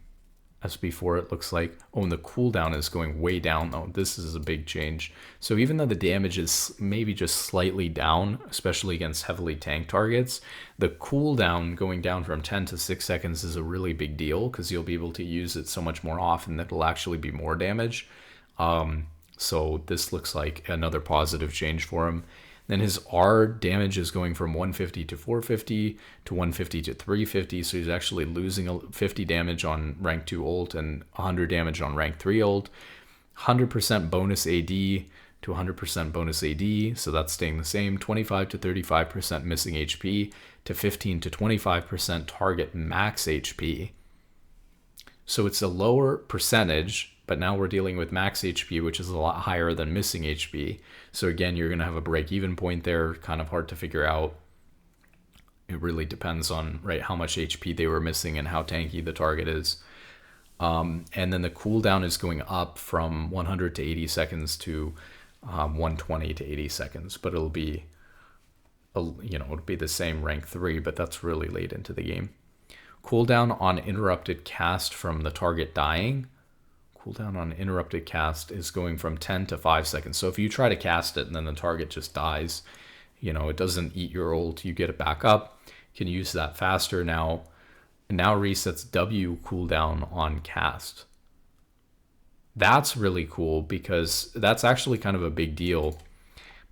as before, it looks like. Oh, and the cooldown is going way down, though. This is a big change. So even though the damage is maybe just slightly down, especially against heavily tanked targets, the cooldown going down from 10 to 6 seconds is a really big deal because you'll be able to use it so much more often that it'll actually be more damage. So this looks like another positive change for him. Then his R damage is going from 150 to 450 to 150 to 350. So he's actually losing 50 damage on rank 2 ult and 100 damage on rank 3 ult. 100% bonus AD to 100% bonus AD. So that's staying the same. 25 to 35% missing HP to 15 to 25% target max HP. So it's a lower percentage, but now we're dealing with max HP, which is a lot higher than missing HP. So again, you're going to have a break-even point there, kind of hard to figure out. It really depends on, right, how much HP they were missing and how tanky the target is. And then the cooldown is going up from 100 to 80 seconds to 120 to 80 seconds, but it'll be, it'll be the same rank 3, but that's really late into the game. Cooldown on interrupted cast from the target dying. cooldown on interrupted cast is going from 10 to 5 seconds. So if you try to cast it and then the target just dies, it doesn't eat your ult, you get it back up, can use that faster. Now resets W cooldown on cast. That's really cool because that's actually kind of a big deal,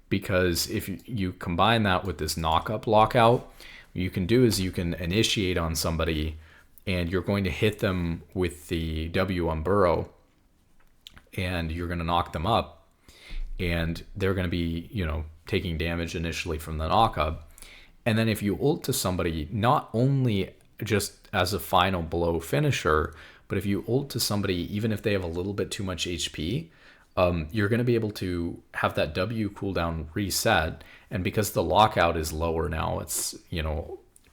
because if you combine that with this knock-up lockout, what you can do is you can initiate on somebody and you're going to hit them with the W on burrow and you're going to knock them up, and they're going to be, taking damage initially from the knock-up. And then if you ult to somebody, not only just as a final blow finisher, but if you ult to somebody, even if they have a little bit too much HP, you're going to be able to have that W cooldown reset. And because the lockout is lower now, it's,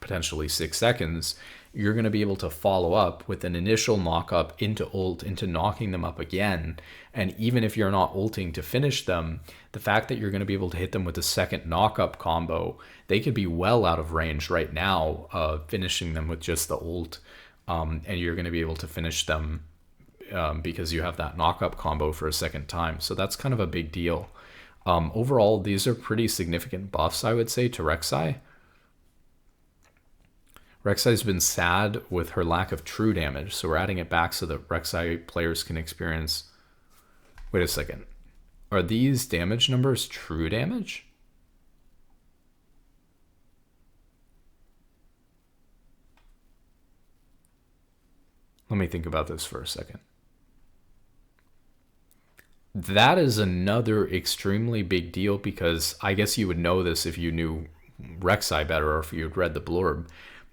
potentially 6 seconds, you're going to be able to follow up with an initial knock up into ult, into knocking them up again. And even if you're not ulting to finish them, the fact that you're going to be able to hit them with a second knock up combo, they could be well out of range right now, finishing them with just the ult. And you're going to be able to finish them because you have that knock-up combo for a second time. So that's kind of a big deal. Overall, these are pretty significant buffs, I would say, to Rek'Sai. Rek'Sai's been sad with her lack of true damage, so we're adding it back so that Rek'Sai players can experience... Wait a second. Are these damage numbers true damage? Let me think about this for a second. That is another extremely big deal, because I guess you would know this if you knew Rek'Sai better or if you had read the blurb,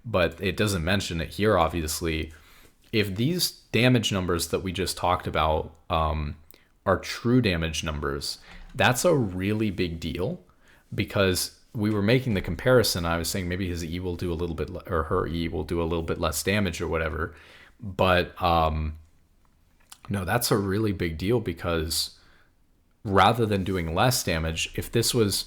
but it doesn't mention it here, obviously. If these damage numbers that we just talked about are true damage numbers, that's a really big deal, because we were making the comparison. I was saying maybe his E will do a little bit, or her E will do a little bit less damage or whatever. But no, that's a really big deal, because rather than doing less damage, if this was,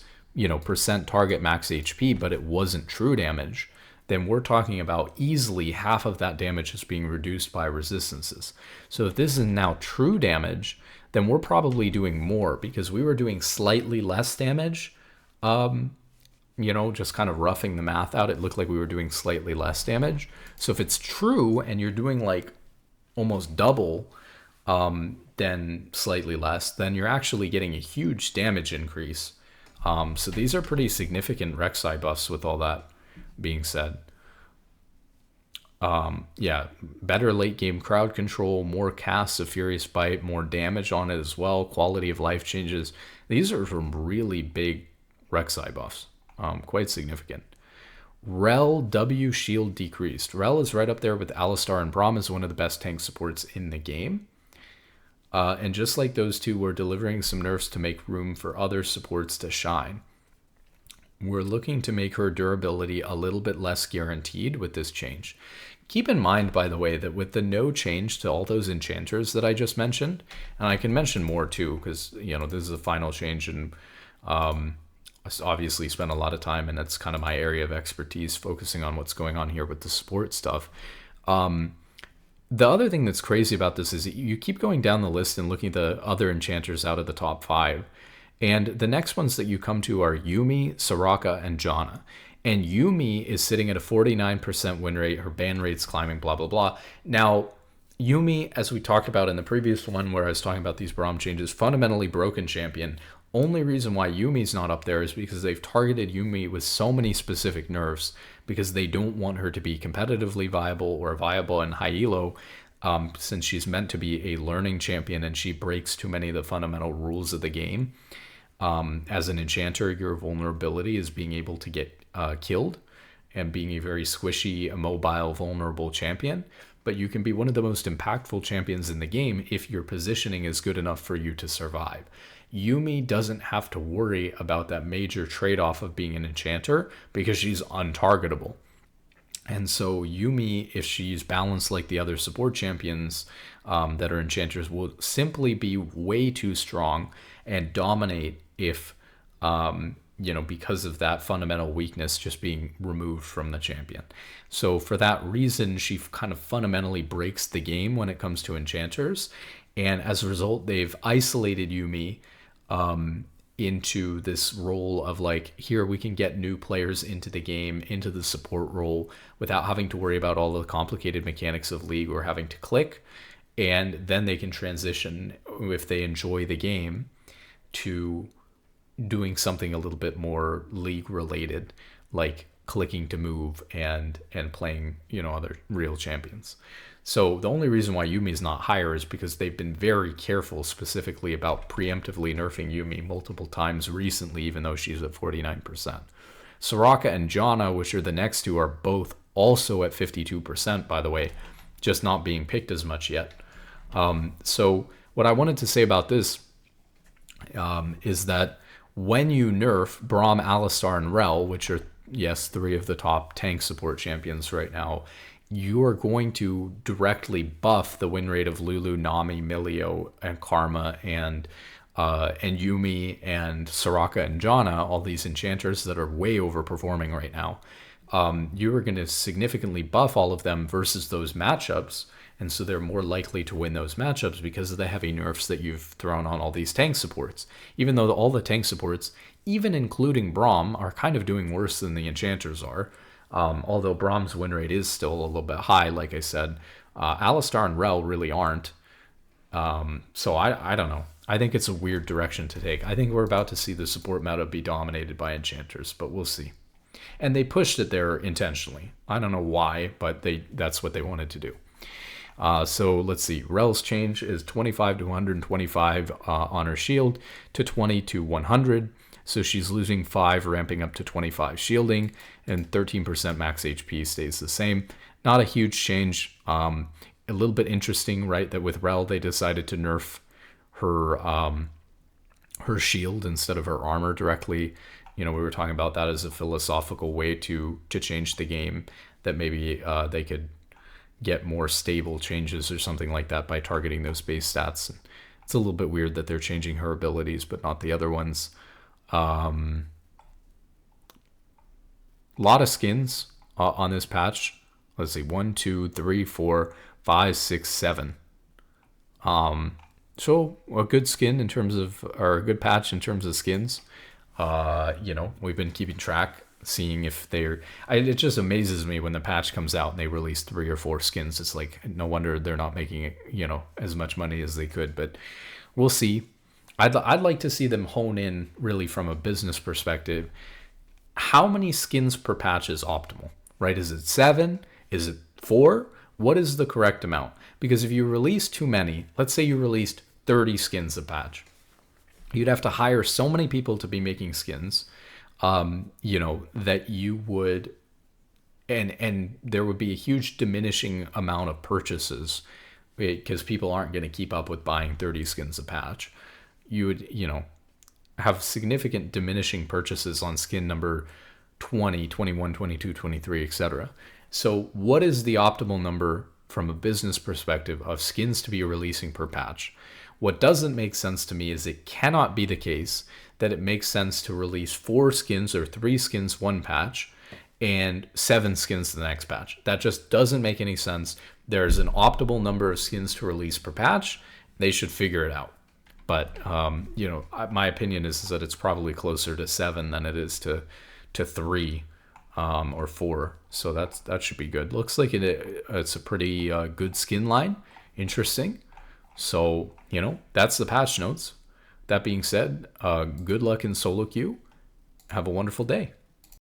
percent target max HP, but it wasn't true damage, then we're talking about easily half of that damage is being reduced by resistances. So if this is now true damage, then we're probably doing more, because we were doing slightly less damage. Just kind of roughing the math out, it looked like we were doing slightly less damage. So if it's true and you're doing like almost double than slightly less, then you're actually getting a huge damage increase. So these are pretty significant Rek'Sai buffs with all that being said. Better late game crowd control, more casts of Furious Bite, more damage on it as well, quality of life changes. These are some really big Rek'Sai buffs. Quite significant. Rel W shield decreased. Rel is right up there with Alistar and Braum as one of the best tank supports in the game. And just like those two, we're delivering some nerfs to make room for other supports to shine. We're looking to make her durability a little bit less guaranteed with this change. Keep in mind, by the way, that with the no change to all those enchanters that I just mentioned, and I can mention more too, because this is the final change, and obviously spent a lot of time, and that's kind of my area of expertise, focusing on what's going on here with the support stuff. The other thing that's crazy about this is you keep going down the list and looking at the other enchanters out of the top 5, and the next ones that you come to are Yuumi, Soraka, and Janna. And Yuumi is sitting at a 49% win rate, her ban rate's climbing, blah blah blah. Now Yuumi, as we talked about in the previous one where I was talking about these Braum changes, fundamentally broken champion. Only reason why Yumi's not up there is because they've targeted Yuumi with so many specific nerfs, because they don't want her to be competitively viable or viable in high elo, since she's meant to be a learning champion and she breaks too many of the fundamental rules of the game. As an enchanter, your vulnerability is being able to get killed and being a very squishy, mobile, vulnerable champion. But you can be one of the most impactful champions in the game if your positioning is good enough for you to survive. Yuumi doesn't have to worry about that major trade-off of being an enchanter, because she's untargetable. And so Yuumi, if she's balanced like the other support champions that are enchanters, will simply be way too strong and dominate if because of that fundamental weakness just being removed from the champion. So for that reason, she kind of fundamentally breaks the game when it comes to enchanters. And as a result, they've isolated Yumi into this role of like, here we can get new players into the game, into the support role, without having to worry about all the complicated mechanics of League or having to click. And then they can transition, if they enjoy the game, to doing something a little bit more League related, like clicking to move and playing, other real champions. So the only reason why Yumi's not higher is because they've been very careful specifically about preemptively nerfing Yumi multiple times recently, even though she's at 49%. Soraka and Janna, which are the next two, are both also at 52%, by the way, just not being picked as much yet. So what I wanted to say about this is that when you nerf Braum, Alistar, and Rel, which are, yes, 3 of the top tank support champions right now, you are going to directly buff the win rate of Lulu, Nami, Milio, and Karma, and Yumi, and Soraka, and Janna, all these enchanters that are way overperforming right now. You are going to significantly buff all of them versus those matchups, and so they're more likely to win those matchups because of the heavy nerfs that you've thrown on all these tank supports. Even though all the tank supports, even including Braum, are kind of doing worse than the enchanters are. Although Braum's win rate is still a little bit high, like I said. Alistar and Rel really aren't. So I don't know. I think it's a weird direction to take. I think we're about to see the support meta be dominated by enchanters, but we'll see. And they pushed it there intentionally. I don't know why, but that's what they wanted to do. So let's see. Rel's change is 25 to 125 on her shield to 20 to 100. So she's losing 5, ramping up to 25 shielding, and 13% max HP stays the same. Not a huge change. A little bit interesting, right, that with Rel they decided to nerf her shield instead of her armor directly. We were talking about that as a philosophical way to change the game, that maybe they could get more stable changes or something like that by targeting those base stats. It's a little bit weird that they're changing her abilities but not the other ones. Lot of skins on this patch. Let's see, 1, 2, 3, 4, 5, 6, 7. So a good skin in terms of, or a good patch in terms of skins. We've been keeping track, seeing if it just amazes me when the patch comes out and they release 3 or 4 skins. It's like, no wonder they're not making as much money as they could, but we'll see. I'd like to see them hone in really from a business perspective. How many skins per patch is optimal, right? Is it 7? Is it 4? What is the correct amount? Because if you release too many, let's say you released 30 skins a patch, you'd have to hire so many people to be making skins, that you would, and there would be a huge diminishing amount of purchases because people aren't going to keep up with buying 30 skins a patch. You would, have significant diminishing purchases on skin number 20, 21, 22, 23, etc. So what is the optimal number from a business perspective of skins to be releasing per patch? What doesn't make sense to me is it cannot be the case that it makes sense to release 4 skins or 3 skins one patch and 7 skins the next patch. That just doesn't make any sense. There's an optimal number of skins to release per patch. They should figure it out. But, my opinion is that it's probably closer to 7 than it is to 3 or 4. So that should be good. Looks like it's a pretty good skin line. Interesting. So, that's the patch notes. That being said, good luck in solo queue. Have a wonderful day.